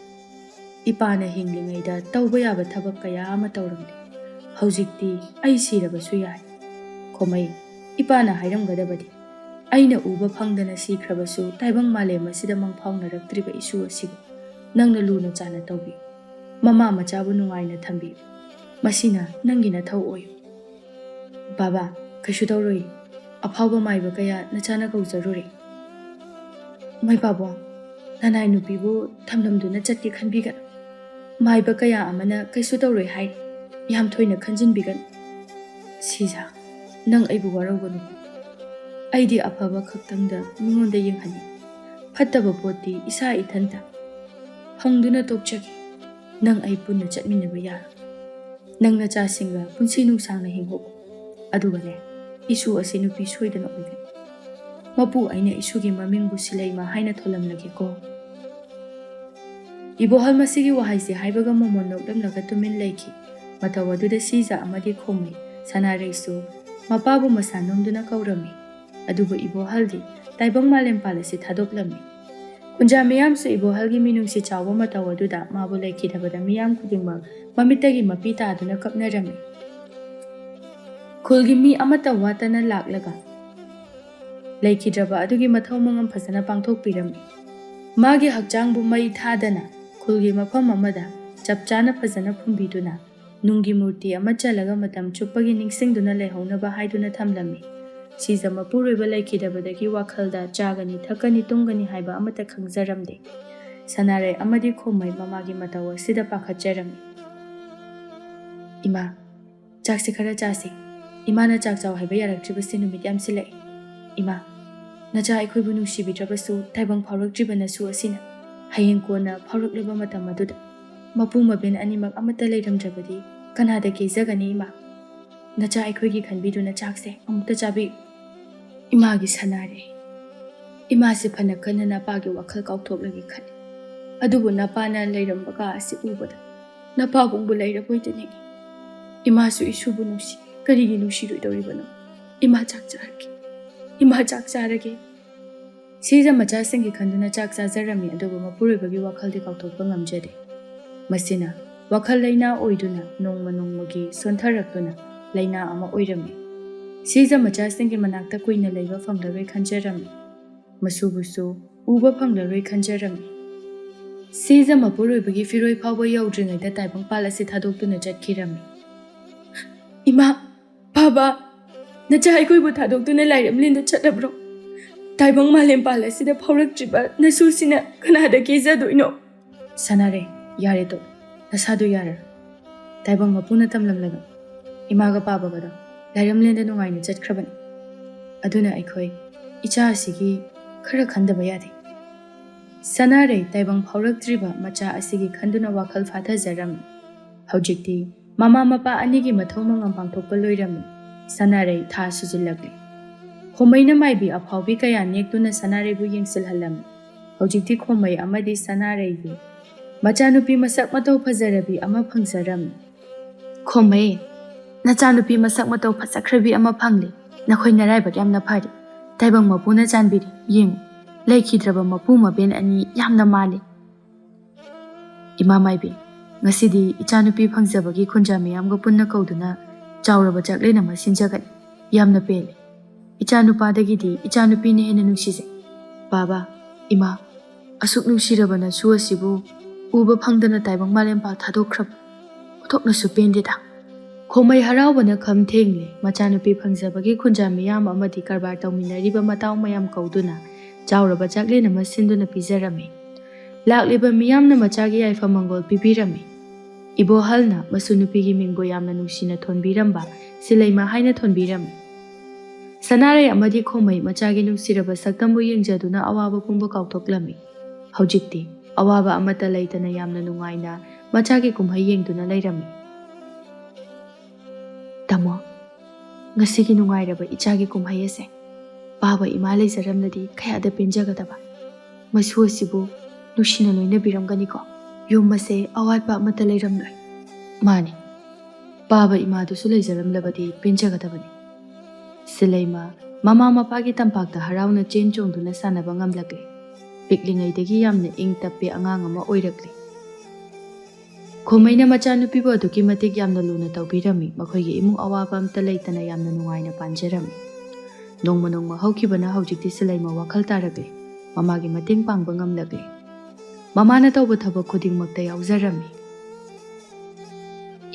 ꯏꯄꯥꯅ ꯍꯤꯡꯂꯤꯉꯩꯗ ꯇꯧꯕ ꯌꯥꯕ ꯊꯕꯛ ꯀꯌꯥ ꯑꯃ ꯇꯧꯔꯝꯂꯦ꯫ ꯍꯧꯖꯤꯛꯇꯤ ꯑꯩ ꯁꯤꯔꯕꯁꯨ ꯌꯥꯏ꯫ ꯈꯣꯝꯃꯩ, ꯏꯄꯥꯅ ꯍꯥꯏꯔꯝꯒꯗꯕꯗꯤ ꯑꯩꯅ ꯎꯕ ꯐꯪꯗꯅ ꯁꯤꯈ꯭ꯔꯕꯁꯨ ꯇꯥꯏꯕꯪ ꯃꯥꯂꯦꯝ ꯑꯁꯤꯗ ꯃꯪꯐꯥꯎꯅꯔꯛꯇ꯭ꯔꯤꯕ ꯏꯁꯨ ꯑꯁꯤꯕꯨ ꯅꯪꯅ ꯂꯨꯅ ꯆꯥꯟꯅ ꯇꯧꯕꯤꯌꯨ꯫ ꯃꯃꯥ ꯃꯆꯥꯕꯨ ꯅꯨꯡꯉꯥꯏꯅ ꯊꯝꯕꯤꯌꯨ꯫ ꯃꯁꯤꯅ ꯅꯪꯒꯤ ꯅꯊꯧ ꯑꯣꯏꯌꯨ꯫ ꯕꯥꯕꯥ, ꯀꯩꯁꯨ ꯇꯧꯔꯣꯏ꯫ ꯑꯐꯥꯎꯕ ꯃꯥꯏꯕ ꯀꯌా ꯅꯆꯥꯅ ꯀꯧꯖꯔꯨꯔꯦ꯫ ꯃꯩꯄꯥꯕꯨꯡ, ꯅꯅꯥꯏ ꯅꯨꯄꯤꯕꯨ ꯊꯝꯂꯝꯗꯨꯅ ꯆꯠꯀꯦ ꯈꯟꯕꯤꯒꯅꯨ꯫ ꯃꯥꯏꯕ ꯀꯌꯥ ꯑꯃꯅ ꯀꯩꯁꯨ ꯇꯧꯔꯣꯏ ꯍꯥꯏꯔꯤ꯫ ꯌꯥꯝ ꯊꯣꯏꯅ ꯈꯟꯖꯤꯟꯕꯤꯒꯅꯨ꯫ ꯁꯤꯖ, ꯅꯪ ꯑꯩꯕꯨ ꯋꯥꯔꯧꯒꯅꯨ꯫ ꯑꯩꯗꯤ ꯑꯐꯕ ꯈꯛꯇꯪꯗ ꯃꯤꯉꯣꯟꯗ ꯌꯦꯡꯍꯟꯅꯤ꯫ ꯐꯠꯇꯕ ꯄꯣꯠꯇꯤ ꯏꯁꯥ ꯏꯊꯟꯇ ꯐꯪꯗꯨꯅ ꯇꯣꯛꯆꯒꯦ꯫ ꯅꯪ ꯑꯩ ꯄꯨꯟꯅ ꯆꯠꯃꯤꯟꯅꯕ ꯌꯥꯔꯣꯏ꯫ ꯅꯪ ꯅꯆꯥꯁꯤꯡꯒ ꯄꯨꯟꯁꯤ ꯅꯨꯡꯁꯥꯡꯅ ꯍꯤꯡꯍꯧꯀꯣ꯫ ꯑꯗꯨꯒꯅꯦ, ꯏꯁꯨ ꯑꯁꯤ ꯅꯨꯄꯤ ꯁꯣꯏꯗꯅ ꯑꯣꯏꯒꯅꯤ꯫ ꯃꯄꯨ ꯑꯩꯅ ꯏꯁꯨꯒꯤ ꯃꯃꯤꯡꯕꯨ ꯁꯤꯂꯩꯃ ꯍꯥꯏꯅ ꯊꯣꯜꯂꯝꯂꯒꯦꯀꯣ꯫ ꯏꯕꯣꯍꯜ ꯃꯁꯤꯒꯤ ꯋꯥꯍꯩꯁꯤ ꯍꯥꯏꯕꯒ ꯃꯣꯃꯣꯟ ꯅꯣꯛꯂꯝꯂꯒ ꯇꯨꯃꯤꯟ ꯂꯩꯈꯤ꯫ ꯃꯇꯧ ꯑꯗꯨꯗ ꯁꯤꯖ ꯑꯃꯗꯤ ꯈꯣꯝꯃꯩ, ꯁꯅꯥꯔꯩꯁꯨ ꯃꯄꯥꯕꯨ ꯃꯁꯥ ꯅꯣꯝꯗꯨꯅ ꯀꯧꯔꯝꯃꯤ꯫ ꯑꯗꯨꯕꯨ ꯏꯕꯣꯍꯜꯗꯤ ꯇꯥꯏꯕꯪ ꯃꯥꯂꯦꯝꯄꯥꯜ ꯑꯁꯤ ꯊꯥꯗꯣꯛꯂꯝꯃꯤ꯫ ꯈꯨꯟꯖꯥ ꯃꯤꯌꯥꯝꯁꯨ ꯏꯕꯣꯍꯜꯒꯤ ꯃꯤꯅꯨꯡꯁꯤ ꯆꯥꯎꯕ ꯃꯇꯧ ꯑꯗꯨꯗ ꯃꯥꯕꯨ ꯂꯩꯈꯤꯗꯕꯗ ꯃꯤꯌꯥꯝ ꯈꯨꯗꯤꯡꯃꯛ ꯃꯃꯤꯠꯇꯒꯤ ꯃꯄꯤ ꯇꯥꯗꯨꯅ ꯀꯞꯅꯔꯝꯃꯤ꯫ ꯈꯨꯜꯒꯤ ꯃꯤ ꯑꯃꯠꯇ ꯋꯥꯠꯇꯅ ꯂꯥꯛꯂꯒ ꯂꯩꯈꯤꯗ꯭ꯔꯕ ꯑꯗꯨꯒꯤ ꯃꯊꯧ ꯃꯉꯝ ꯐꯖꯅ ꯄꯥꯡꯊꯣꯛꯄꯤꯔꯝꯃꯤ꯫ ꯃꯥꯒꯤ ꯍꯛꯆꯥꯡꯕꯨ ꯃꯩ ꯊꯥꯗꯅ ꯈꯨꯜꯒꯤ ꯃꯐꯝ ꯑꯃꯗ ꯆꯞ ꯆꯥꯅ ꯐꯖꯅ ꯐꯨꯝꯕꯤꯗꯨꯅ ꯅꯨꯡꯒꯤ ꯃꯨꯔꯇꯤ ꯑꯃ ꯆꯜꯂꯒ ꯃꯇꯝ ꯆꯨꯞꯄꯒꯤ ꯅꯤꯡꯁꯤꯡꯗꯨꯅ ꯂꯩꯍꯧꯅꯕ ꯍꯥꯏꯗꯨꯅ ꯊꯝꯂꯝꯃꯤ꯫ ꯁꯤꯖ ꯃꯄꯨꯔꯣꯏꯕ ꯂꯩꯈꯤꯗꯕꯗꯒꯤ ꯋꯥꯈꯜꯗ ꯆꯥꯒꯅꯤ ꯊꯛꯀꯅꯤ ꯇꯨꯝꯒꯅꯤ ꯍꯥꯏꯕ ꯑꯃꯠꯇ ꯈꯪꯖꯔꯝꯗꯦ꯫ ꯁꯅꯥꯔꯩ ꯑꯃꯗꯤ ꯈꯣꯝꯃꯩ ꯃꯃꯥꯒꯤ ꯃꯇꯧ ꯑꯁꯤꯗ ꯄꯥꯈꯠꯆꯔꯝꯃꯤ꯫ ꯏꯃꯥ, ꯆꯥꯛꯁꯤ ꯈꯔ ꯆꯥꯁꯤ꯫ ꯏꯃꯥꯅ ꯆꯥꯛ ꯆꯥꯎ ꯍꯥꯏꯕ ꯌꯥꯔꯛꯇ꯭ꯔꯤꯕꯁꯤ ꯅꯨꯃꯤꯠ ꯌꯥꯝꯁꯤꯜꯂꯛꯏ꯫ ꯏꯃꯥ, ꯅꯆꯥ ꯑꯩꯈꯣꯏꯕꯨ ꯅꯨꯡꯁꯤꯕꯤꯗ꯭ꯔꯕꯁꯨ ꯇꯥꯏꯕꯪ ꯐꯥꯎꯔꯛꯇ꯭ꯔꯤꯕ ꯅꯁꯨ ꯑꯁꯤꯅ ꯍꯌꯦꯡ ꯀꯣꯟꯅ ꯐꯥꯎꯔꯛꯂꯕ ꯃꯇꯝ ꯑꯗꯨꯗ ꯃꯄꯨ ꯃꯕꯦꯟ ꯑꯅꯤꯃꯛ ꯑꯃꯠꯇ ꯂꯩꯔꯝꯗ꯭ꯔꯕꯗꯤ ꯀꯅꯥꯗ ꯀꯦꯖꯒꯅꯤ? ꯏꯃꯥ, ꯅꯆꯥ ꯑꯩꯈꯣꯏꯒꯤ ꯈꯟꯕꯤꯗꯨꯅ ꯆꯥꯛꯁꯦ ꯑꯃꯨꯛꯇ ꯆꯥꯕꯤꯌꯨ꯫ ꯏꯃꯥꯒꯤ ꯁꯅꯥꯔꯩ, ꯏꯃꯥꯁꯤ ꯐꯅ ꯀꯟꯅ ꯅꯄꯥꯒꯤ ꯋꯥꯈꯜ ꯀꯥꯎꯊꯣꯛꯂꯒꯦ ꯈꯜꯂꯤ꯫ ꯑꯗꯨꯕꯨ ꯅꯄꯥꯅ ꯂꯩꯔꯝꯕ ꯀꯥ ꯑꯁꯤ ꯎꯕꯗ ꯅꯄꯥꯕꯨꯡꯕꯨ ꯂꯩꯔꯕꯣꯏꯗ ꯅꯤꯡꯏ꯫ ꯏꯃꯥꯁꯨ ꯏꯁꯨꯕꯨ ꯅꯨꯡꯁꯤ, ꯀꯔꯤꯒꯤ ꯅꯨꯡꯁꯤꯔꯣꯏꯗꯧꯔꯤꯕꯅꯣ? ꯏꯃꯥ ꯆꯥꯛ ꯆꯥꯔꯒꯦ꯫ ꯏꯃꯥ ꯆꯥꯛ ꯆꯥꯔꯒꯦ꯫ ꯁꯤꯖ ꯃꯆꯥꯁꯤꯡꯒꯤ ꯈꯟꯗꯨꯅ ꯆꯥꯛ ꯆꯥꯖꯔꯝꯃꯤ, ꯑꯗꯨꯕꯨ ꯃꯄꯨꯔꯣꯏꯕꯒꯤ ꯋꯥꯈꯜꯗꯤ ꯀꯥꯎꯊꯣꯛꯄ ꯉꯝꯖꯗꯦ꯫ ꯃꯁꯤꯅ ꯋꯥꯈꯜ ꯂꯩꯅꯥ ꯑꯣꯏꯗꯨꯅ ꯅꯣꯡꯃ ꯅꯣꯡꯃꯒꯤ ꯁꯣꯟꯊꯔꯛꯇꯨꯅ ꯂꯩꯅꯥ ꯑꯃ ꯑꯣꯏꯔꯝꯃꯤ꯫ ꯁꯤꯖ ꯃꯆꯥꯁꯤꯡꯒꯤ ꯃꯅꯥꯛꯇ ꯀꯨꯏꯅ ꯂꯩꯕ ꯐꯪꯂꯔꯣꯏ ꯈꯟꯖꯔꯝꯃꯤ꯫ ꯃꯁꯨꯕꯨꯁꯨ ꯎꯕ ꯐꯪꯂꯔꯣꯏ ꯈꯟꯖꯔꯝꯃꯤ꯫ ꯁꯤꯖ ꯃꯄꯨꯔꯣꯏꯕꯒꯤ ꯐꯤꯔꯣꯏ ꯐꯥꯎꯕ ꯌꯧꯗ꯭ꯔꯤꯉꯩꯗ ꯇꯥꯏꯕꯪꯄꯥꯜ ꯑꯁꯤ ꯊꯥꯗꯣꯛꯇꯨꯅ ꯆꯠꯈꯤꯔꯝꯃꯤ꯫ ꯏꯃꯥ, ꯕꯥꯕꯥ, ꯅꯆꯥ ꯑꯩꯈꯣꯏꯕꯨ ꯊꯥꯗꯣꯛꯇꯨꯅ ꯂꯥꯏꯔꯦꯝꯂꯦꯟꯗ ꯆꯠꯂꯕ꯭ꯔꯣ? ꯇꯥꯏꯕꯪ ꯃꯥꯂꯦꯝꯄꯥꯜ ꯑꯁꯤꯗ ꯐꯥꯎꯔꯛꯇ꯭ꯔꯤꯕ ꯅꯁꯨꯁꯤꯅ ꯀꯅꯥꯗ ꯀꯦꯖꯗꯣꯏꯅꯣ? ꯁꯅꯥꯔꯩ, ꯌꯥꯔꯦ ꯇꯣꯛ, ꯅꯁꯥꯗꯨ ꯌꯥꯔꯔꯣꯏ꯫ ꯇꯥꯏꯕꯪ ꯃꯄꯨꯅ ꯇꯝꯂꯝꯂꯒ ꯏꯃꯥꯒ ꯄꯥꯕꯒꯗꯣ ꯂꯥꯏꯔꯦꯝꯂꯦꯟꯗ ꯅꯨꯡꯉꯥꯏꯅ ꯆꯠꯈ꯭ꯔꯕꯅꯤ꯫ ꯑꯗꯨꯅ ꯑꯩꯈꯣꯏ ꯏꯆꯥ ꯑꯁꯤꯒꯤ ꯈꯔ ꯈꯟꯗꯕ ꯌꯥꯗꯦ꯫ ꯁꯅꯥꯔꯩ ꯇꯥꯏꯕꯪ ꯐꯥꯎꯔꯛꯇ꯭ꯔꯤꯕ ꯃꯆꯥ ꯑꯁꯤꯒꯤ ꯈꯟꯗꯨꯅ ꯋꯥꯈꯜ ꯐꯥꯊꯖꯔꯝꯃꯤ꯫ ꯍꯧꯖꯤꯛꯇꯤ ꯃꯃꯥ ꯃꯄꯥ ꯑꯅꯤꯒꯤ ꯃꯊꯧ ꯃꯉꯝ ꯄꯥꯡꯊꯣꯛꯄ ꯂꯣꯏꯔꯝꯃꯤ꯫ ꯁꯅꯥꯔꯩ ꯊꯥ ꯁꯨꯖꯤꯜꯂꯛꯂꯤ꯫ ꯈꯣꯝꯃꯩꯅ ꯃꯥꯏꯕꯤ ꯑꯐꯥꯎꯕꯤ ꯀꯌా ꯅꯦꯛꯇꯨꯅ ꯁꯅꯥꯔꯩꯕꯨ ꯌꯦꯡꯁꯤꯜꯍꯜꯂꯝꯃꯤ꯫ ꯍꯧꯖꯤꯛꯇꯤ ꯈꯣꯝꯃꯩ ꯑꯃꯗꯤ ꯁꯅꯥꯔꯩꯒꯤ ꯃꯆꯥꯅꯨꯄꯤ ꯃꯁꯛ ꯃꯇꯧ ꯐꯖꯔꯕꯤ ꯑꯃ ꯐꯪꯖꯔꯝꯃꯤ꯫ ꯈꯣꯝꯃꯩ, ꯅꯆꯥꯅꯨꯄꯤ ꯃꯁꯛ ꯃꯇꯧ ꯐꯖꯈ꯭ꯔꯕꯤ ꯑꯃ ꯐꯪꯂꯤ꯫ ꯅꯈꯣꯏ ꯅꯔꯥꯏꯕꯛ ꯌꯥꯝꯅ ꯐꯔꯤ꯫ ꯇꯥꯏꯕꯪ ꯃꯄꯨꯅ ꯆꯥꯟꯕꯤꯔꯤ꯫ ꯌꯦꯡꯉꯨ, ꯂꯩꯈꯤꯗ꯭ꯔꯕ ꯃꯄꯨ ꯃꯕꯦꯟ ꯑꯅꯤ ꯌꯥꯝꯅ ꯃꯥꯜꯂꯤ꯫ ꯏꯃꯥ ꯃꯥꯏꯕꯤ, ꯉꯁꯤꯗꯤ ꯏꯆꯥꯅꯨꯄꯤ ꯐꯪꯖꯕꯒꯤ ꯈꯨꯟꯖꯥ ꯃꯤꯌꯥꯝꯒ ꯄꯨꯟꯅ ꯀꯧꯗꯨꯅ ꯆꯥꯎꯔꯕ ꯆꯥꯛꯂꯦꯟ ꯑꯃ ꯁꯤꯟꯖꯒꯅꯤ꯫ ꯌꯥꯝꯅ ꯄꯦꯜꯂꯤ꯫ ꯏꯆꯥꯅꯨꯄꯥꯗꯒꯤꯗꯤ ꯏꯆꯥꯅꯨꯄꯤꯅ ꯍꯦꯟꯅ ꯅꯨꯡꯁꯤꯖꯩ꯫ ꯕꯥꯕꯥ, ꯏꯃꯥ, ꯑꯁꯨꯛ ꯅꯨꯡꯁꯤꯔꯕ ꯅꯁꯨ ꯑꯁꯤꯕꯨ ꯎꯕ ꯐꯪꯗꯅ ꯇꯥꯏꯕꯪ ꯃꯥꯂꯦꯝꯄꯥꯜ ꯊꯥꯗꯣꯛꯈ꯭ꯔꯕ ꯑꯣꯟꯊꯣꯛꯅꯁꯨ ꯄꯦꯟꯗꯦꯗ꯫ ꯈꯣꯃꯩ ꯍꯔꯥꯎꯕꯅ ꯈꯝ ꯊꯦꯡꯂꯦ ꯃꯆꯥꯅꯨꯄꯤ ꯐꯪꯖꯕꯒꯤ ꯈꯨꯟꯖꯥ ꯃꯤꯌꯥꯝ ꯑꯃꯗꯤ ꯀꯔꯕꯥꯔ ꯇꯧꯃꯤꯟꯅꯔꯤꯕ ꯃꯇꯥꯎ ꯃꯌꯥꯝ ꯀꯧꯗꯨꯅ ꯆꯥꯎꯔꯕ ꯆꯥꯛꯂꯦꯟ ꯑꯃ ꯁꯤꯟꯗꯨꯅ ꯄꯤꯖꯔꯝꯃꯤ ꯂꯥꯛꯂꯤꯕ ꯃꯤꯌꯥꯝꯅ ꯃꯆꯥꯒꯤ ꯌꯥꯏꯐ ꯃꯪꯒꯣꯜ ꯄꯤꯕꯤꯔꯝꯃꯤ ꯏꯕꯣꯍꯜꯅ ꯃꯁꯨ ꯅꯨꯄꯤꯒꯤ ꯃꯤꯡꯕꯨ ꯌꯥꯝꯅ ꯅꯨꯡꯁꯤꯅ ꯊꯣꯟꯕꯤꯔꯝꯕ ꯁꯤꯂꯩꯃ ꯍꯥꯏꯅ ꯊꯣꯟꯕꯤꯔꯝꯃꯤ ꯁꯅꯥꯔꯩ ꯑꯃꯗꯤ ꯈꯣꯃꯩ ꯃꯆꯥꯒꯤ ꯅꯨꯡꯁꯤꯔꯕ ꯁꯛꯇꯝꯕꯨ ꯌꯦꯡꯖꯗꯨꯅ ꯑꯋꯥꯕ ꯄꯨꯝꯕ ꯀꯥꯎꯊꯣꯛꯂꯝꯃꯤ ꯍꯧꯖꯤꯛꯇꯤ ꯑꯋꯥꯕ ꯑꯃꯠꯇ ꯂꯩꯇꯅ ꯌꯥꯝꯅ ꯅꯨꯡꯉꯥꯏꯅ ꯃꯆꯥꯒꯤ ꯀꯨꯝꯍꯩ ꯌꯦꯡꯗꯨꯅ ꯂꯩꯔꯝꯃꯤ ꯇꯥꯃꯣ ꯉꯁꯤꯒꯤ ꯅꯨꯡꯉꯥꯏꯔꯕ ꯏꯆꯥꯒꯤ ꯀꯨꯝꯍꯩ ꯑꯁꯦ ꯄꯥꯕ ꯏꯃꯥ ꯂꯩꯖꯔꯝꯂꯗꯤ ꯀꯌꯥꯗ ꯄꯦꯟꯖꯒꯗꯕ ꯃꯁꯨ ꯑꯁꯤꯕꯨ ꯅꯨꯡꯁꯤꯅ ꯂꯣꯏꯅꯕꯤꯔꯝꯒꯅꯤꯀꯣ ꯌꯨꯝ ꯑꯁꯦ ꯑꯋꯥꯠꯄ ꯑꯃꯠꯇ ꯂꯩꯔꯝꯂꯣꯏ ꯃꯥꯅꯤ ꯄꯥꯕ ꯏꯃꯥꯗꯨꯁꯨ ꯂꯩꯖꯔꯝꯂꯕꯗꯤ ꯄꯦꯟꯖꯒꯗꯕꯅꯤ ꯁꯤꯂꯩꯃ ꯃꯃꯥ ꯃꯄꯥꯒꯤ ꯇꯝꯄꯥꯛꯇ ꯍꯔꯥꯎꯅ ꯆꯦꯟ ꯆꯣꯡꯗꯨꯅ ꯁꯥꯟꯅꯕ ꯉꯝꯂꯛꯂꯦ ꯄꯤꯛꯂꯤꯉꯩꯗꯒꯤ ꯌꯥꯝꯅ ꯏꯪ ꯇꯞꯄꯤ ꯑꯉꯥꯡ ꯑꯃ ꯑꯣꯏꯔꯛꯂꯤ ꯈꯣꯃꯩꯅ ꯃꯆꯥꯅꯨꯄꯤꯕꯨ ꯑꯗꯨꯛꯀꯤ ꯃꯇꯤꯛ ꯌꯥꯝꯅ ꯂꯨꯅ ꯇꯧꯕꯤꯔꯝꯃꯤ ꯃꯈꯣꯏꯒꯤ ꯏꯃꯨꯡ ꯑꯋꯥꯕ ꯑꯝꯇ ꯂꯩꯇꯅ ꯌꯥꯝꯅ ꯅꯨꯡꯉꯥꯏꯅ ꯄꯥꯟꯖꯔꯝꯃꯤ ꯅꯣꯡꯃ ꯅꯣꯡꯃ ꯍꯧꯈꯤꯕꯅ ꯍꯧꯖꯤꯛꯇꯤ ꯁꯤꯂꯩꯃ ꯋꯥꯈꯜ ꯇꯥꯔꯛꯂꯤ ꯃꯃꯥꯒꯤ ꯃꯇꯦꯡ ꯄꯥꯡꯕ ꯉꯝꯂꯛꯂꯤ ꯃꯃꯥꯅ ꯇꯧꯕ ꯊꯕꯛ ꯈꯨꯗꯤꯡꯃꯛꯇ ꯌꯥꯎꯖꯔꯝꯃꯤ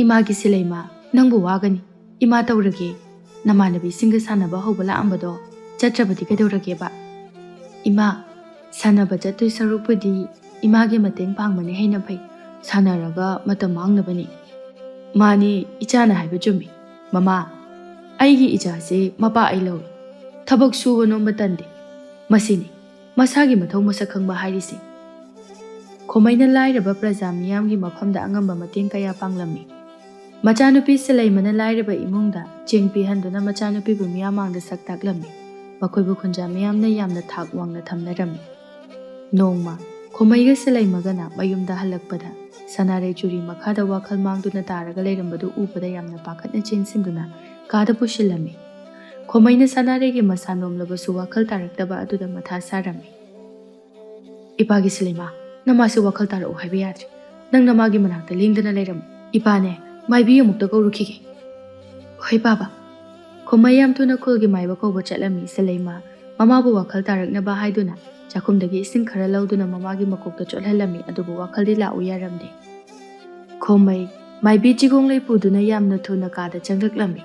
ꯏꯃꯥꯒꯤ ꯁꯤꯂꯩꯃ ꯅꯪꯕꯨ ꯋꯥꯒꯅꯤ ꯏꯃꯥ ꯇꯧꯔꯒꯦ ꯅꯃꯥꯟꯅꯕꯤꯁꯤꯡꯒ ꯁꯥꯟꯅꯕ ꯍꯧꯕ ꯂꯥꯛꯑꯝꯕꯗꯣ ꯆꯠꯇ꯭ꯔꯕꯗꯤ ꯀꯩꯗꯧꯔꯒꯦꯕ ꯏꯃꯥ ꯁꯥꯟꯅꯕ ꯆꯠꯇꯣꯏ ꯁꯔꯨꯛꯄꯨꯗꯤ ꯏꯃꯥꯒꯤ ꯃꯇꯦꯡ ꯄꯥꯡꯕꯅ ꯍꯦꯟꯅ ꯐꯩ ꯁꯥꯟꯅꯔꯒ ꯃꯇꯝ ꯃꯥꯡꯅꯕꯅꯤ ꯃꯥꯅꯤ ꯏꯆꯥꯅ ꯍꯥꯏꯕ ꯆꯨꯝꯃꯤ ꯃꯃꯥ ꯑꯩꯒꯤ ꯏꯆꯥꯁꯦ ꯃꯄꯥ ꯑꯩ ꯂꯧꯏ ꯊꯕꯛ ꯁꯨꯕ ꯅꯣꯝꯕ ꯇꯟꯗꯦ ꯃꯁꯤꯅꯤ ꯃꯁꯥꯒꯤ ꯃꯊꯧ ꯃꯁꯛ ꯈꯪꯕ ꯍꯥꯏꯔꯤꯁꯤ ꯈꯣꯃꯩꯅ ꯂꯥꯏꯔꯕ ꯄ꯭ꯔꯖꯥ ꯃꯤꯌꯥꯝꯒꯤ ꯃꯐꯝꯗ ꯑꯉꯝꯕ ꯃꯇꯦꯡ ꯀꯌా ꯄꯥꯡꯂꯝꯃꯤ ꯃꯆꯥꯅꯨꯄꯤ ꯁꯤꯂꯩꯃꯅ ꯂꯥꯏꯔꯕ ꯏꯃꯨꯡꯗ ꯆꯦꯡ ꯄꯤꯍꯟꯗꯨꯅ ꯃꯆꯥꯅꯨꯄꯤꯕꯨ ꯃꯤꯌꯥꯝ ꯃꯥꯡꯗ ꯁꯛ ꯇꯥꯛꯂꯝꯃꯤ ꯃꯈꯣꯏꯕꯨ ꯈꯨꯟꯖꯥ ꯃꯤꯌꯥꯝꯅ ꯌꯥꯝꯅ ꯊꯥꯛ ꯋꯥꯡꯅ ꯊꯝꯅꯔꯝꯃꯤ ꯅꯣꯡꯃ ꯈꯣꯃꯩꯒ ꯁꯤꯂꯩꯃꯒꯅ ꯃꯌꯨꯝꯗ ꯍꯜꯂꯛꯄꯗ ꯁꯅꯥꯔꯩ ꯆꯨꯔꯤ ꯃꯈꯥꯗ ꯋꯥꯈꯜ ꯃꯥꯡꯗꯨꯅ ꯇꯥꯔꯒ ꯂꯩꯔꯝꯕꯗꯨ ꯎꯕꯗ ꯌꯥꯝꯅ ꯄꯥꯈꯠꯅ ꯆꯦꯟꯁꯤꯟꯗꯨꯅ ꯀꯥꯗ ꯄꯨꯁꯤꯜꯂꯝꯃꯤ ꯈꯣꯃꯩꯅ ꯁꯅꯥꯔꯩꯒꯤ ꯃꯁꯥ ꯅꯣꯝꯂꯕꯁꯨ ꯋꯥꯈꯜ ꯇꯥꯔꯛꯇꯕ ꯑꯗꯨꯗ ꯃꯊꯥ ꯁꯥꯔꯝꯃꯤ ꯏꯄꯥꯒꯤ ꯁꯤꯂꯩꯃ ꯅꯃꯥꯁꯦ ꯋꯥꯈꯜ ꯇꯥꯔꯛꯎ ꯍꯥꯏꯕ ꯌꯥꯗ꯭ꯔꯦ ꯅꯪ ꯅꯃꯥꯒꯤ ꯃꯅꯥꯛꯇ ꯂꯦꯡꯗꯅ ꯂꯩꯔꯝꯃꯨ ꯏꯄꯥꯅꯦ ꯃꯥꯏꯕꯤ ꯑꯃꯨꯛꯇ ꯀꯧꯔꯨꯈꯤꯒꯦ ꯍꯣꯏ ꯕꯥꯕꯥ ꯈꯣꯃꯩ ꯌꯥꯝ ꯊꯨꯅ ꯈꯨꯜꯒꯤ ꯃꯥꯏꯕ ꯀꯧꯕ ꯆꯠꯂꯝꯃꯤ ꯁꯤꯂꯩꯃ ꯃꯃꯥꯕꯨ ꯋꯥꯈꯜ ꯇꯥꯔꯛꯅꯕ ꯍꯥꯏꯗꯨꯅ ꯆꯥꯛꯈꯨꯝꯗꯒꯤ ꯏꯁꯤꯡ ꯈꯔ ꯂꯧꯗꯨꯅ ꯃꯃꯥꯒꯤ ꯃꯀꯣꯛꯇ ꯆꯣꯠꯍꯜꯂꯝꯃꯤ ꯑꯗꯨꯕꯨ ꯋꯥꯈꯜꯗꯤ ꯂꯥꯛꯎ ꯌꯥꯔꯝꯗꯦ ꯈꯣꯃꯩ ꯃꯥꯏꯕꯤ ꯆꯤꯒꯣꯡꯂꯩ ꯄꯨꯗꯨꯅ ꯌꯥꯝꯅ ꯊꯨꯅ ꯀꯥꯗ ꯆꯪꯂꯛꯂꯝꯃꯤ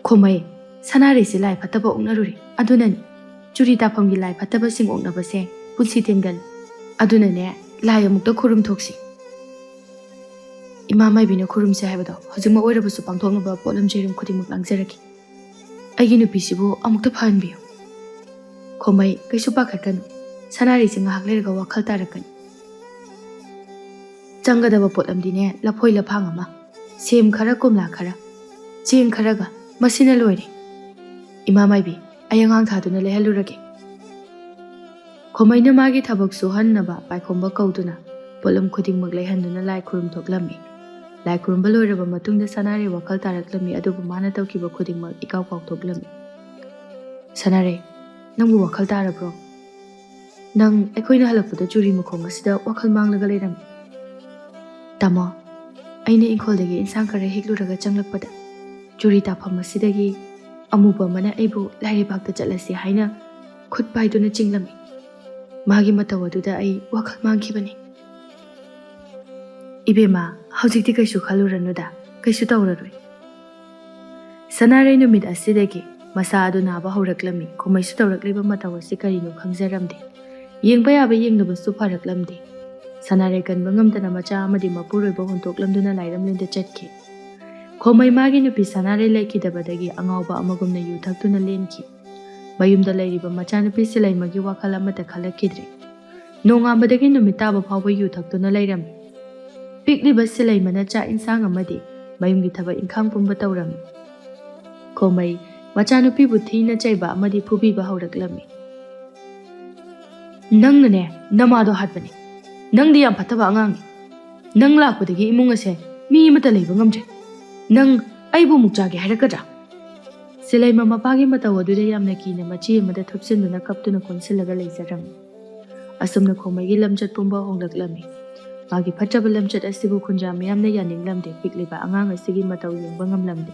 ꯈꯣꯃꯩ ꯁꯅꯥꯔꯩꯁꯦ ꯂꯥꯏ ꯐꯠꯇꯕ ꯑꯣꯛꯅꯔꯨꯔꯤ ꯑꯗꯨꯅꯅꯤ ꯆꯨꯔꯤ ꯇꯥꯐꯝꯒꯤ ꯂꯥꯏ ꯐꯠꯇꯕꯁꯤꯡ ꯑꯣꯛꯅꯕꯁꯦ ꯄꯨꯟꯁꯤ ꯇꯦꯟꯒꯜꯂꯤ ꯑꯗꯨꯅꯅꯦ ꯂꯥꯏ ꯑꯃꯨꯛꯇ ꯈꯨꯔꯨꯝ ꯊꯣꯛꯁꯤ ꯏꯃꯥ ꯃꯥꯏꯕꯤꯅ ꯈꯨꯔꯨꯝꯁꯦ ꯍꯥꯏꯕꯗꯣ ꯍꯧꯖꯤꯛꯃꯛ ꯑꯣꯏꯔꯕꯁꯨ ꯄꯥꯡꯊꯣꯛꯅꯕ ꯄꯣꯠꯂꯝ ꯆꯩꯔꯝ ꯈꯨꯗꯤꯡꯃꯛ ꯂꯥꯡꯖꯔꯛꯈꯤ ꯑꯩꯒꯤ ꯅꯨꯄꯤꯁꯤꯕꯨ ꯑꯃꯨꯛꯇ ꯐꯍꯟꯕꯤꯌꯨ ꯈꯣꯃꯩ ꯀꯩꯁꯨ ꯄꯥꯈꯠꯀꯅꯨ ꯁꯅꯥꯔꯩꯁꯦ ꯉꯥꯏꯍꯥꯛ ꯂꯩꯔꯒ ꯋꯥꯈꯜ ꯇꯥꯔꯛꯀꯅꯤ ꯆꯪꯒꯗꯕ ꯄꯣꯠꯂꯝꯗꯤꯅꯦ ꯂꯐꯣꯏ ꯂꯐꯥꯡ ꯑꯃ ꯁꯦꯝ ꯈꯔ ꯀꯣꯝꯂꯥ ꯈꯔ ꯆꯦꯡ ꯈꯔꯒ ꯃꯁꯤꯅ ꯂꯣꯏꯔꯦ ꯏꯃꯥ ꯃꯥꯏꯕꯤ ꯑꯩ ꯑꯉꯥꯡ ꯊꯥꯗꯨꯅ ꯂꯩꯍꯜꯂꯨꯔꯒꯦ ꯈꯣꯃꯩꯅ ꯃꯥꯒꯤ ꯊꯕꯛ ꯁꯨꯍꯟꯅꯕ ꯄꯥꯏꯈꯣꯝꯕ ꯀꯧꯗꯨꯅ ꯄꯣꯠꯂꯝ ꯈꯨꯗꯤꯡꯃꯛ ꯂꯩꯍꯟꯗꯨꯅ ꯂꯥꯏ ꯈꯨꯔꯨꯝ ꯊꯣꯛꯂꯝꯃꯤ ꯂꯥꯏ ꯈꯨꯔꯨꯝꯕ ꯂꯣꯏꯔꯕ ꯃꯇꯨꯡꯗ ꯁꯅꯥꯔꯩ ꯋꯥꯈꯜ ꯇꯥꯔꯛꯂꯝꯃꯤ ꯑꯗꯨꯕꯨ ꯃꯥꯅ ꯇꯧꯈꯤꯕ ꯈꯨꯗꯤꯡꯃꯛ ꯏꯀꯥꯎ ꯀꯥꯎꯊꯣꯛꯂꯝꯃꯤ ꯁꯅꯥꯔꯩ ꯅꯪꯕꯨ ꯋꯥꯈꯜ ꯇꯥꯔꯕ꯭ꯔꯣ ꯅꯪ ꯑꯩꯈꯣꯏꯅ ꯍꯜꯂꯛꯄꯗ ꯆꯨꯔꯤ ꯃꯈꯣꯡ ꯑꯁꯤꯗ ꯋꯥꯈꯜ ꯃꯥꯡꯂꯒ ꯂꯩꯔꯝꯃꯤ ꯇꯥꯃꯣ ꯑꯩꯅ ꯏꯪꯈꯣꯜꯗꯒꯤ ꯏꯟꯁꯥꯡ ꯈꯔ ꯍꯦꯛꯂꯨꯔꯒ ꯆꯪꯂꯛꯄꯗ ꯆꯨꯔꯤ ꯇꯥꯐꯝ ꯑꯁꯤꯗꯒꯤ ꯑꯃꯨꯕ ꯑꯃꯅ ꯑꯩꯕꯨ ꯂꯥꯏꯔꯩꯕꯥꯛꯇ ꯆꯠꯂꯁꯤ ꯍꯥꯏꯅ ꯈꯨꯠ ꯄꯥꯏꯗꯨꯅ ꯆꯤꯡꯂꯝꯃꯤ ꯃꯥꯒꯤ ꯃꯇꯧ ꯑꯗꯨꯗ ꯑꯩ ꯋꯥꯈꯜ ꯃꯥꯡꯈꯤꯕꯅꯤ ꯏꯕꯦꯝꯃ ꯍꯧꯖꯤꯛꯇꯤ ꯀꯩꯁꯨ ꯈꯜꯂꯨꯔꯅꯨꯗ ꯀꯩꯁꯨ ꯇꯧꯔꯔꯣꯏ ꯁꯅꯥꯔꯩ ꯅꯨꯃꯤꯠ ꯑꯁꯤꯗꯒꯤ ꯃꯁꯥ ꯑꯗꯨ ナꯕ ꯍꯧꯔꯛꯂꯝꯃꯤ ꯈꯣꯃꯩꯁꯨ ꯇꯧꯔꯛꯂꯤꯕ ꯃꯇꯧ ꯑꯁꯤ ꯀꯔꯤꯅꯣ ꯈꯪꯖꯔꯝꯗꯦ ꯌꯦꯡꯕ ꯌꯥꯕ ꯌꯦꯡꯅꯕꯁꯨ ꯐꯔꯛꯂꯝꯗꯦ ꯁꯅꯥꯔꯩ ꯀꯟꯕ ꯉꯝꯗꯅ ꯃꯆꯥ ꯑꯃꯗꯤ ꯃꯄꯨꯔꯣꯏꯕ ꯍꯨꯟꯇꯣꯛꯂꯝꯗꯨꯅ ꯂꯥꯏꯔꯝꯂꯦꯟꯗ ꯆꯠꯈꯤ ꯈꯣꯃꯩ ꯃꯥꯒꯤ ꯅꯨꯄꯤ ꯁꯅꯥꯔꯩ ꯂꯩꯈꯤꯗꯕꯗꯒꯤ ꯑꯉꯥꯎꯕ ꯑꯃꯒꯨꯝꯅ ꯌꯨ ꯊꯛꯇꯨꯅ ꯂꯦꯟꯈꯤ ꯃꯌꯨꯝꯗ ꯂꯩꯔꯤꯕ ꯃꯆꯥꯅꯨꯄꯤ ꯁꯤꯂꯩꯃꯒꯤ ꯋꯥꯈꯜ ꯑꯃꯠꯇ ꯈꯜꯂꯛꯈꯤꯗ꯭ꯔꯦ ꯅꯣꯡꯉꯥꯟꯕꯗꯒꯤ ꯅꯨꯃꯤꯠ ꯇꯥꯕ ꯐꯥꯎꯕ ꯌꯨ ꯊꯛꯇꯨꯅ ꯂꯩꯔꯝꯃꯤ ꯄꯤꯛꯂꯤꯕ ꯁꯤꯂꯩꯃꯅ ꯆꯥꯛ ꯏꯟꯁꯥꯡ ꯑꯃꯗꯤ ꯃꯌꯨꯝꯒꯤ ꯊꯕꯛ ꯏꯟꯈꯥꯡ ꯄꯨꯝꯕ ꯇꯧꯔꯝꯃꯤ ꯈꯣꯃꯩ ꯃꯆꯥꯅꯨꯄꯤꯕꯨ ꯊꯤꯅ ꯆꯩꯕ ꯑꯃꯗꯤ ꯐꯨꯕꯤꯕ ꯍꯧꯔꯛꯂꯝꯃꯤ ꯅꯪꯅꯅꯦ ꯅꯃꯥꯗꯣ ꯍꯥꯠꯄꯅꯤ ꯅꯪꯗꯤ ꯌꯥꯝ ꯐꯠꯇꯕ ꯑꯉꯥꯡꯅꯤ ꯅꯪ ꯂꯥꯛꯄꯗꯒꯤ ꯏꯃꯨꯡ ꯑꯁꯦ ꯃꯤ ꯑꯃꯠꯇ ꯂꯩꯕ ꯉꯝꯗ꯭ꯔꯦ ꯅꯪ ꯑꯩꯕꯨ ꯑꯃꯨꯛ ꯆꯥꯒꯦ ꯍꯥꯏꯔꯛꯀꯗ꯭ꯔꯥ ꯁꯤꯂꯩꯃ ꯃꯄꯥꯒꯤ ꯃꯇꯧ ꯑꯗꯨꯗ ꯌꯥꯝꯅ ꯀꯤꯅ ꯃꯆꯤ ꯑꯃꯗ ꯊꯨꯞꯆꯤꯟꯗꯨꯅ ꯀꯞꯇꯨꯅ ꯀꯣꯟꯁꯤꯜꯂꯒ ꯂꯩꯖꯔꯝꯃꯤ ꯑꯁꯨꯝꯅ ꯈꯣꯃꯩꯒꯤ ꯂꯝꯆꯠ ꯄꯨꯝꯕ ꯍꯣꯡꯂꯛꯂꯝꯃꯤ ꯃꯥꯒꯤ ꯐꯠꯇꯕ ꯂꯝꯆꯠ ꯑꯁꯤꯕꯨ ꯈꯨꯟꯖꯥ ꯃꯤꯌꯥꯝꯅ ꯌꯥꯅꯤꯡꯂꯝꯗꯦ ꯄꯤꯛꯂꯤꯕ ꯑꯉꯥꯡ ꯑꯁꯤꯒꯤ ꯃꯇꯧ ꯌꯦꯡꯕ ꯉꯝꯂꯝꯗꯦ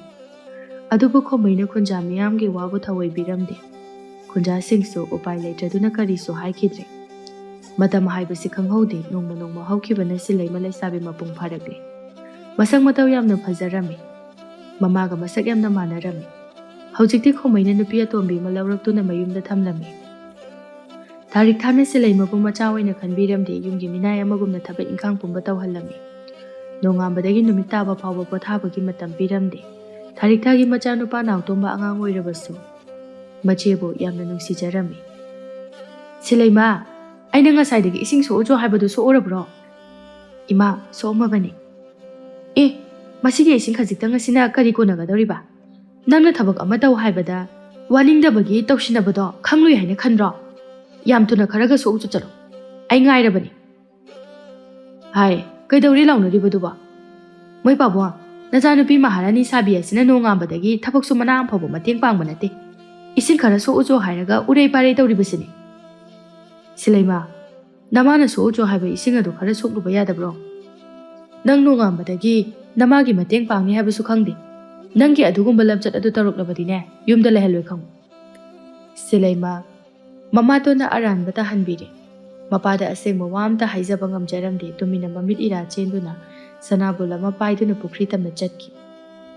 ꯑꯗꯨꯕꯨ ꯈꯣꯃꯩꯅ ꯈꯨꯟꯖꯥ ꯃꯤꯌꯥꯝꯒꯤ ꯋꯥꯕꯨ ꯊꯑꯣꯏꯕꯤꯔꯝꯗꯦ ꯈꯨꯟꯖꯥꯁꯤꯡꯁꯨ ꯎꯄꯥꯏ ꯂꯩꯇ꯭ꯔꯗꯨꯅ ꯀꯔꯤꯁꯨ ꯍꯥꯏꯈꯤꯗ꯭ꯔꯦ ꯃꯇꯝ ꯍꯥꯏꯕꯁꯤ ꯈꯪꯍꯧꯗꯦ ꯅꯣꯡꯃ ꯅꯣꯡꯃ ꯍꯧꯈꯤꯕꯅ ꯁꯤꯂꯩꯃ ꯂꯩꯁꯥꯕꯤ ꯃꯄꯨꯡ ꯐꯥꯔꯛꯂꯦ ꯃꯁꯛ ꯃꯇꯧ ꯌꯥꯝꯅ ꯐꯖꯔꯝꯃꯤ, ꯃꯃꯥꯒ ꯃꯁꯛ ꯌꯥꯝꯅ ꯃꯥꯟꯅꯔꯝꯃꯤ꯫ ꯍꯧꯖꯤꯛꯇꯤ ꯈꯣꯃꯩꯅ ꯅꯨꯄꯤ ꯑꯇꯣꯝꯕꯤ ꯑꯃ ꯂꯧꯔꯛꯇꯨꯅ ꯃꯌꯨꯝꯗ ꯊꯝꯂꯝꯃꯤ꯫ ꯊꯥꯔꯤꯛꯊꯥꯅ ꯁꯤꯂꯩꯃꯕꯨ ꯃꯆꯥ ꯑꯣꯏꯅ ꯈꯟꯕꯤꯔꯝꯗꯦ, ꯌꯨꯝꯒꯤ ꯃꯤꯅꯥꯏ ꯑꯃꯒꯨꯝꯅ ꯊꯕꯛ ꯏꯪꯈꯥꯡ ꯄꯨꯝꯕ ꯇꯧꯍꯜꯂꯝꯃꯤ꯫ ꯅꯣꯡꯉꯥꯟꯕꯗꯒꯤ ꯅꯨꯃꯤꯠ ꯇꯥꯕ ꯐꯥꯎꯕ ꯄꯣꯊꯥꯕꯒꯤ ꯃꯇꯝ ꯄꯤꯔꯝꯗꯦ꯫ ꯊꯥꯔꯤꯛꯊꯥꯒꯤ ꯃꯆꯥꯅꯨꯄꯥ ꯅꯥꯎꯇꯣꯝꯕ ꯑꯉꯥꯡ ꯑꯣꯏꯔꯕꯁꯨ ꯃꯆꯦꯕꯨ ꯌꯥꯝꯅ ꯅꯨꯡꯁꯤꯖꯔꯝꯃꯤ꯫ ꯁꯤꯂꯩꯃ, ꯑꯩꯅ ꯉꯁꯥꯏꯗꯒꯤ ꯏꯁꯤꯡ ꯁꯣꯛꯎꯆꯣ ꯍꯥꯏꯕꯗꯨ ꯁꯣꯛꯎꯔꯕ꯭ꯔꯣ? ꯏꯃꯥ, ꯁꯣꯛꯑꯝꯃꯕꯅꯤ꯫ ꯃꯁꯤꯒꯤ ꯏꯁꯤꯡ ꯈꯖꯤꯛꯇꯪ ꯑꯁꯤꯅ ꯀꯔꯤ ꯀꯣꯟꯅꯒꯗꯧꯔꯤꯕ? ꯅꯪꯅ ꯊꯕꯛ ꯑꯃ ꯇꯧ ꯍꯥꯏꯕꯗ ꯋꯥꯅꯤꯡꯗꯕꯒꯤ ꯇꯧꯁꯤꯟꯅꯕꯗꯣ ꯈꯪꯂꯨꯏ ꯍꯥꯏꯅ ꯈꯟꯗ꯭ꯔꯣ? ꯌꯥꯝ ꯊꯨꯅ ꯈꯔꯒ ꯁꯣꯛꯎꯆꯣ ꯆꯠꯂꯣ, ꯑꯩ ꯉꯥꯏꯔꯕꯅꯤ꯫ ꯍꯥꯏ, ꯀꯩꯗꯧꯔꯤ ꯂꯥꯎꯅꯔꯤꯕꯗꯨꯕꯣ? ꯃꯣꯏ ꯄꯥꯕꯨꯡ, ꯅꯆꯥꯅꯨꯄꯤ ꯃꯍꯥꯔꯥꯅꯤ ꯁꯥꯕꯤ ꯑꯁꯤꯅ ꯅꯣꯡꯉꯥꯟꯕꯗꯒꯤ ꯊꯕꯛꯁꯨ ꯃꯅꯥ ꯑꯃꯐꯥꯎꯕ ꯃꯇꯦꯡ ꯄꯥꯡꯕ ꯅꯠꯇꯦ, ꯏꯁꯤꯡ ꯈꯔ ꯁꯣꯛꯎꯆꯣ ꯍꯥꯏꯔꯒ ꯎꯔꯩ ꯄꯥꯔꯩ ꯇꯧꯔꯤꯕꯁꯤꯅꯤ꯫ ꯁꯤꯂꯩꯃ, ꯅꯃꯥꯅ ꯁꯣꯛꯎꯆꯣ ꯍꯥꯏꯕ ꯏꯁꯤꯡ ꯑꯗꯨ ꯈꯔ ꯁꯣꯛꯂꯨꯕ ꯌꯥꯗꯕ꯭ꯔꯣ? ꯅꯪ ꯅꯣꯡꯉꯥꯟꯕꯗꯒꯤ ꯅꯃꯥꯒꯤ ꯃꯇꯦꯡ ꯄꯥꯡꯅꯤ ꯍꯥꯏꯕꯁꯨ ꯈꯪꯗꯦ, ꯅꯪꯒꯤ ꯑꯗꯨꯒꯨꯝꯕ ꯂꯝꯆꯠ ꯑꯗꯨ ꯇꯧꯔꯛꯂꯕꯗꯤꯅꯦ ꯌꯨꯝꯗ ꯂꯩꯍꯜꯂꯣꯏ ꯈꯪꯉꯨ꯫ ꯁꯤꯂꯩꯃ ꯃꯃꯥꯇꯣꯟꯅ ꯑꯔꯥꯟꯕ ꯇꯥꯍꯟꯕꯤꯔꯦ꯫ ꯃꯄꯥꯗ ꯑꯁꯦꯡꯕ ꯋꯥ ꯑꯝꯇ ꯍꯥꯏꯖꯕ ꯉꯝꯖꯔꯝꯗꯦ꯫ ꯇꯨꯃꯤꯟꯅ ꯃꯃꯤꯠ ꯏꯔꯥ ꯆꯦꯟꯗꯨꯅ ꯁꯅꯥꯕꯨꯜ ꯑꯃ ꯄꯥꯏꯗꯨꯅ ꯄꯨꯈ꯭ꯔꯤ ꯇꯝꯅ ꯆꯠꯈꯤ꯫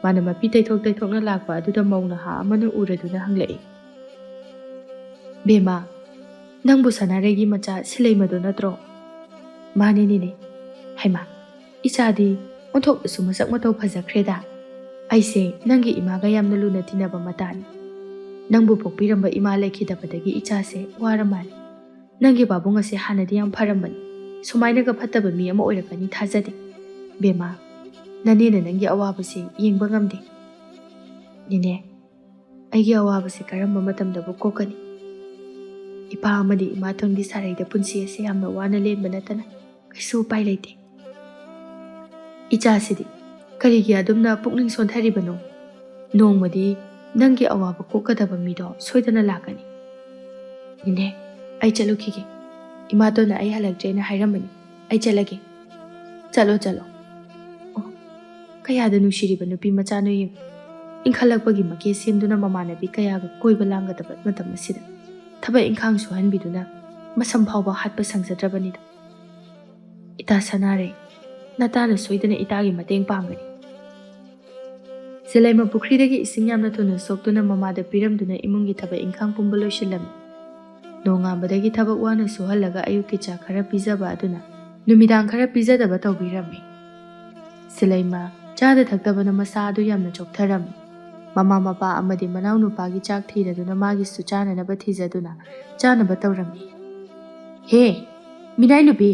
ꯃꯥꯅ ꯃꯄꯤ ꯇꯩꯊꯣꯛ ꯇꯩꯊꯣꯛꯅ ꯂꯥꯛꯄ ꯑꯗꯨꯗ ꯃꯧ ꯅꯍꯥ ꯑꯃꯅ ꯎꯔꯗꯨꯅ ꯍꯪꯂꯛꯏ, ꯕꯦꯝꯃ, ꯅꯪꯕꯨ ꯁꯅꯥꯔꯩꯒꯤ ꯃꯆꯥ ꯁꯤꯂꯩꯃꯗꯣ ꯅꯠꯇ꯭ꯔꯣ? ꯃꯥꯅꯤꯅꯦ꯫ ꯍꯩꯃꯥ, ꯏꯆꯥꯗꯤ ꯑꯣꯟꯊꯣꯛꯅꯁꯨ ꯃꯁꯛ ꯃꯇꯧ ꯐꯖꯈ꯭ꯔꯦꯗ꯫ ꯑꯩꯁꯦ ꯅꯪꯒꯤ ꯏꯃꯥꯒ ꯌꯥꯝꯅ ꯂꯨꯅ ꯇꯤꯟꯅꯕ ꯃꯇꯥꯅꯤ꯫ ꯅꯪꯕꯨ ꯄꯣꯛꯄꯤꯔꯝꯕ ꯏꯃꯥ ꯂꯩꯈꯤꯗꯕꯗꯒꯤ ꯏꯆꯥꯁꯦ ꯋꯥꯔ ꯃꯥꯜꯂꯦ꯫ ꯅꯪꯒꯤ ꯄꯥꯕꯨꯡ ꯑꯁꯦ ꯍꯥꯟꯅꯗꯤ ꯌꯥꯝ ꯐꯔꯝꯕꯅꯤ, ꯁꯨꯃꯥꯏꯅꯒ ꯐꯠꯇꯕ ꯃꯤ ꯑꯃ ꯑꯣꯏꯔꯛꯀꯅꯤ ꯊꯥꯖꯗꯦ꯫ ꯕꯦꯝꯃ, ꯅꯅꯦꯅ ꯅꯪꯒꯤ ꯑꯋꯥꯕꯁꯦ ꯌꯦꯡꯕ ꯉꯝꯗꯦ꯫ ꯅꯤꯅꯦ, ꯑꯩꯒꯤ ꯑꯋꯥꯕꯁꯦ ꯀꯔꯝꯕ ꯃꯇꯝꯗꯕꯨ ꯀꯣꯛꯀꯅꯤ? ꯏꯄꯥ ꯑꯃꯗꯤ ꯏꯃꯥꯇꯣꯟꯒꯤ ꯁꯥꯔꯩꯗ ꯄꯨꯟꯁꯤ ꯑꯁꯤ ꯌꯥꯝꯅ ꯋꯥꯅ ꯂꯦꯟꯕ ꯅꯠꯇꯅ ꯀꯩꯁꯨ ꯎꯄꯥꯏ ꯂꯩꯇꯦ꯫ ꯏꯆꯥꯁꯤꯗꯤ ꯀꯔꯤꯒꯤ ꯑꯗꯨꯝꯅ ꯄꯨꯛꯅꯤꯡ ꯁꯣꯟꯊꯔꯤꯕꯅꯣ? ꯅꯣꯡꯃꯗꯤ ꯅꯪꯒꯤ ꯑꯋꯥꯕ ꯀꯣꯛꯀꯗꯕ ꯃꯤꯗꯣ ꯁꯣꯏꯗꯅ ꯂꯥꯛꯀꯅꯤ꯫ ꯅꯤꯅꯦ, ꯑꯩ ꯆꯠꯂꯨꯈꯤꯒꯦ꯫ ꯏꯃꯥꯇꯣꯟꯅ ꯑꯩ ꯍꯜꯂꯛꯇ꯭ꯔꯦꯅ ꯍꯥꯏꯔꯝꯕꯅꯤ, ꯑꯩ ꯆꯠꯂꯒꯦ꯫ ꯆꯠꯂꯣ ꯆꯠꯂꯣ꯫ ꯀꯌꯥꯗ ꯅꯨꯡꯁꯤꯔꯤꯕ ꯅꯨꯄꯤ ꯃꯆꯥꯅꯣ ꯌꯦꯡꯉꯨ, ꯏꯟꯈꯠꯂꯛꯄꯒꯤ ꯃꯀꯦ ꯁꯦꯝꯗꯨꯅ ꯃꯃꯥꯟꯅꯕꯤ ꯀꯌꯥꯒ ꯀꯣꯏꯕ ꯂꯥꯡꯒꯗꯕ ꯃꯇꯝ ꯑꯁꯤꯗ ꯊꯕꯛ ꯏꯪꯈꯥꯡ ꯁꯨꯍꯟꯕꯤꯗꯨꯅ ꯃꯁꯝ ꯐꯥꯎꯕ ꯍꯥꯠꯄ ꯁꯪꯖꯗ꯭ꯔꯕꯅꯤꯗ꯫ ꯏꯇꯥ ꯁꯅꯥꯔꯩ, ꯅꯇꯥꯅ ꯁꯣꯏꯗꯅ ꯏꯇꯥꯒꯤ ꯃꯇꯦꯡ ꯄꯥꯡꯒꯅꯤ꯫ ꯁꯤꯂꯩꯃ ꯄꯨꯈ꯭ꯔꯤꯗꯒꯤ ꯏꯁꯤꯡ ꯌꯥꯝꯅ ꯊꯨꯅ ꯁꯣꯛꯇꯨꯅ ꯃꯃꯥꯗ ꯄꯤꯔꯝꯗꯨꯅ ꯏꯃꯨꯡꯒꯤ ꯊꯕꯛ ꯏꯪꯈꯥꯡ ꯄꯨꯝꯕ ꯂꯣꯏꯁꯤꯜꯂꯝꯃꯤ꯫ ꯅꯣꯡꯉꯥꯟꯕꯗꯒꯤ ꯊꯕꯛ ꯋꯥꯅ ꯁꯨꯍꯜꯂꯒ ꯑꯌꯨꯛꯀꯤ ꯆꯥꯛ ꯈꯔ ꯄꯤꯖꯕ ꯑꯗꯨꯅ ꯅꯨꯃꯤꯗꯥꯡ ꯈꯔ ꯄꯤꯖꯗꯕ ꯇꯧꯕꯤꯔꯝꯃꯤ꯫ ꯁꯤꯂꯩꯃ ꯆꯥꯗ ꯊꯛꯇꯕꯅ ꯃꯁꯥ ꯑꯗꯨ ꯌꯥꯝꯅ ꯆꯣꯛꯊꯔꯝꯃꯤ꯫ ꯃꯃꯥ ꯃꯄꯥ ꯑꯃꯗꯤ ꯃꯅꯥꯎ ꯅꯨꯄꯥꯒꯤ ꯆꯥꯛ ꯊꯤꯔꯗꯨꯅ ꯃꯥꯒꯤꯁꯨ ꯆꯥꯅꯅꯕ ꯊꯤꯖꯗꯨꯅ ꯆꯥꯅꯕ ꯇꯧꯔꯝꯃꯤ꯫ ꯍꯦ ꯃꯤꯅꯥꯏ ꯅꯨꯄꯤ,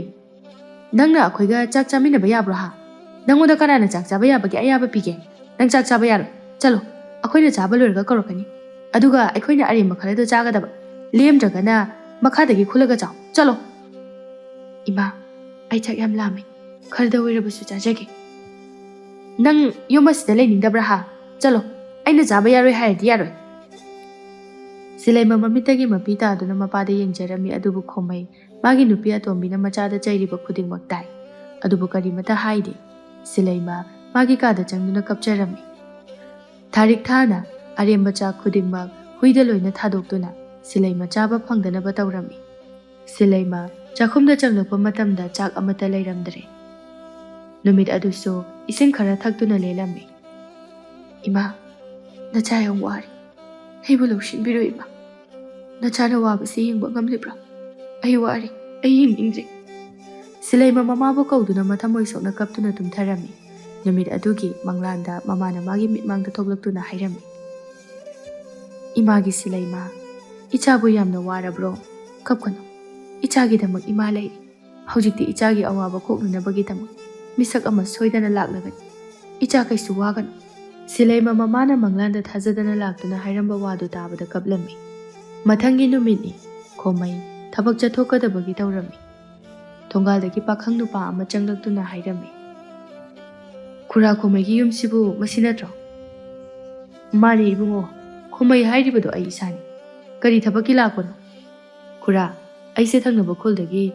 ꯅꯪꯅ ꯑꯩꯈꯣꯏꯒ ꯆꯥꯛ ꯆꯥꯃꯤꯟꯅꯕ ꯌꯥꯕ꯭ꯔꯣ ꯍꯥ? ꯅꯪꯉꯣꯟꯗ ꯀꯅꯥꯅ ꯆꯥꯛ ꯆꯥꯕ ꯌꯥꯕꯒꯤ ꯑꯌꯥꯕ ꯄꯤꯒꯦ? ꯅꯪ ꯆꯥꯛ ꯆꯥꯕ ꯌꯥꯔꯣꯏ, ꯆꯠꯂꯣ꯫ ꯑꯩꯈꯣꯏꯅ ꯆꯥꯕ ꯂꯣꯏꯔꯒ ꯀꯧꯔꯛꯀꯅꯤ, ꯑꯗꯨꯒ ꯑꯩꯈꯣꯏꯅ ꯑꯔꯦꯝꯕ ꯈꯔꯗꯣ ꯆꯥꯒꯗꯕ, ꯂꯦꯝꯗ꯭ꯔꯒꯅ ꯃꯈꯥꯗꯒꯤ ꯈꯨꯜꯂꯒ ꯆꯥꯎ, ꯆꯠꯂꯣ꯫ ꯏꯃꯥ, ꯑꯩ ꯆꯥꯛ ꯌꯥꯝ ꯂꯥꯝꯃꯤ, ꯈꯔꯗ ꯑꯣꯏꯔꯕꯁꯨ ꯆꯥꯖꯒꯦ꯫ ꯅꯪ ꯌꯨꯝ ꯑꯁꯤꯗ ꯂꯩꯅꯤꯡꯗꯕ꯭ꯔꯥ ꯍꯥ? ꯆꯠꯂꯣ, ꯑꯩꯅ ꯆꯥꯕ ꯌꯥꯔꯣꯏ ꯍꯥꯏꯔꯗꯤ ꯌꯥꯔꯣꯏ꯫ ꯁꯤꯂꯩꯃ ꯃꯃꯤꯠꯇꯒꯤ ꯃꯄꯤ ꯇꯥꯗꯨꯅ ꯃꯄꯥꯗ ꯌꯦꯡꯖꯔꯝꯃꯤ, ꯑꯗꯨꯕꯨ ꯈꯣꯃꯩ ꯃꯥꯒꯤ ꯅꯨꯄꯤ ꯑꯇꯣꯝꯕꯤꯅ ꯃꯆꯥꯗ ꯆꯩꯔꯤꯕ ꯈꯨꯗꯤꯡꯃꯛ ꯇꯥꯏ, ꯑꯗꯨꯕꯨ ꯀꯔꯤꯃꯇ ꯍꯥꯏꯗꯦ꯫ ꯁꯤꯂꯩꯃ ꯃꯥꯒꯤ ꯀꯥꯗ ꯆꯪꯗꯨꯅ ꯀꯞꯆꯔꯝꯃꯤ꯫ ꯊꯥꯔꯤꯛꯊꯥꯅ ꯑꯔꯦꯝꯕ ꯆꯥꯛ ꯈꯨꯗꯤꯡꯃꯛ ꯍꯨꯏꯗ ꯂꯣꯏꯅ ꯊꯥꯗꯣꯛꯇꯨꯅ ꯁꯤꯂꯩꯃ ꯆꯥꯕ ꯐꯪꯗꯅꯕ ꯇꯧꯔꯝꯃꯤ꯫ ꯁꯤꯂꯩꯃ ꯆꯥꯛꯈꯨꯝꯗ ꯆꯪꯂꯛꯄ ꯃꯇꯝꯗ ꯆꯥꯛ ꯑꯃꯠꯇ ꯂꯩꯔꯝꯗ꯭ꯔꯦ꯫ ꯅꯨꯃꯤꯠ ꯑꯗꯨꯁꯨ ꯏꯁꯤꯡ ꯈꯔ ꯊꯛꯇꯨꯅ ꯂꯦꯜꯂꯝꯃꯤ꯫ ꯏꯃꯥ, ꯅꯆꯥ ꯌꯥꯝ ꯋꯥꯔꯤ, ꯑꯩꯕꯨ ꯂꯧꯁꯤꯟꯕꯤꯔꯣ ꯏꯃꯥ꯫ ꯅꯆꯥꯅ ꯋꯥꯕꯁꯤ ꯌꯦꯡꯕ ꯉꯝꯂꯤꯕ꯭ꯔꯥ? ꯑꯩ ꯋꯥꯔꯤ, ꯑꯩ ꯌꯦꯡꯅꯤꯡꯗ꯭ꯔꯦ꯫ ꯁꯤꯂꯩꯃ ꯃꯃꯥꯕꯨ ꯀꯧꯗꯨꯅ ꯃꯊꯃꯣꯏ ꯁꯣꯛꯅ ꯀꯞꯇꯨꯅ ꯇꯨꯝꯊꯔꯝꯃꯤ꯫ ꯅꯨꯃꯤꯠ ꯑꯗꯨꯒꯤ ꯃꯪꯂꯥꯟꯗ ꯃꯃꯥꯅ ꯃꯥꯒꯤ ꯃꯤꯠꯃꯥꯡꯗ ꯊꯣꯛꯂꯛꯇꯨꯅ ꯍꯥꯏꯔꯝꯃꯤ, ꯏꯃꯥꯒꯤ ꯁꯤꯂꯩꯃ, ꯏꯆꯥꯕꯨ ꯌꯥꯝꯅ ꯋꯥꯔꯕ꯭ꯔꯣ? ꯀꯞꯀꯅꯨ, ꯏꯆꯥꯒꯤꯗꯃꯛ ꯏꯃꯥ ꯂꯩꯔꯤ꯫ ꯍꯧꯖꯤꯛꯇꯤ ꯏꯆꯥꯒꯤ ꯑꯋꯥꯕ ꯀꯣꯛꯅꯅꯕꯒꯤꯗꯃꯛ ꯃꯤꯁꯛ ꯑꯃ ꯁꯣꯏꯗꯅ ꯂꯥꯛꯂꯒꯅꯤ, ꯏꯆꯥ ꯀꯩꯁꯨ ꯋꯥꯒꯅꯨ꯫ ꯁꯤꯂꯩꯃ ꯃꯃꯥꯅ ꯃꯪꯂꯥꯟꯗ ꯊꯥꯖꯗꯅ ꯂꯥꯛꯇꯨꯅ ꯍꯥꯏꯔꯝꯕ ꯋꯥꯗꯨ ꯇꯥꯕꯗ ꯀꯞꯂꯝꯃꯤ꯫ ꯃꯊꯪꯒꯤ ꯅꯨꯃꯤꯠꯅꯤ, ꯈꯣꯃꯩ ꯊꯕꯛ ꯆꯠꯊꯣꯛꯀꯗꯕꯒꯤ ꯇꯧꯔꯝꯃꯤ꯫ ꯊꯣꯡꯒꯥꯜꯗꯒꯤ ꯄꯥꯈꯪ ꯅꯨꯄꯥ ꯑꯃ ꯆꯪꯂꯛꯇꯨꯅ ꯍꯥꯏꯔꯝꯃꯤ, ꯈꯨꯔꯥ ꯈꯣꯃꯩꯒꯤ ꯌꯨꯝꯁꯤꯕꯨ ꯃꯁꯤ ꯅꯠꯇ꯭ꯔꯣ? ꯃꯥꯅꯤ ꯏꯕꯨꯡꯉꯣ, ꯈꯣꯃꯩ ꯍꯥꯏꯔꯤꯕꯗꯣ ꯑꯩ ꯏꯁꯥꯅꯤ꯫ ꯀꯔꯤ ꯊꯕꯛꯀꯤ ꯂꯥꯛꯄꯅꯣ? ꯈꯨꯔꯥ, ꯑꯩꯁꯦ ꯊꯪꯅꯕ ꯈꯨꯜꯗꯒꯤ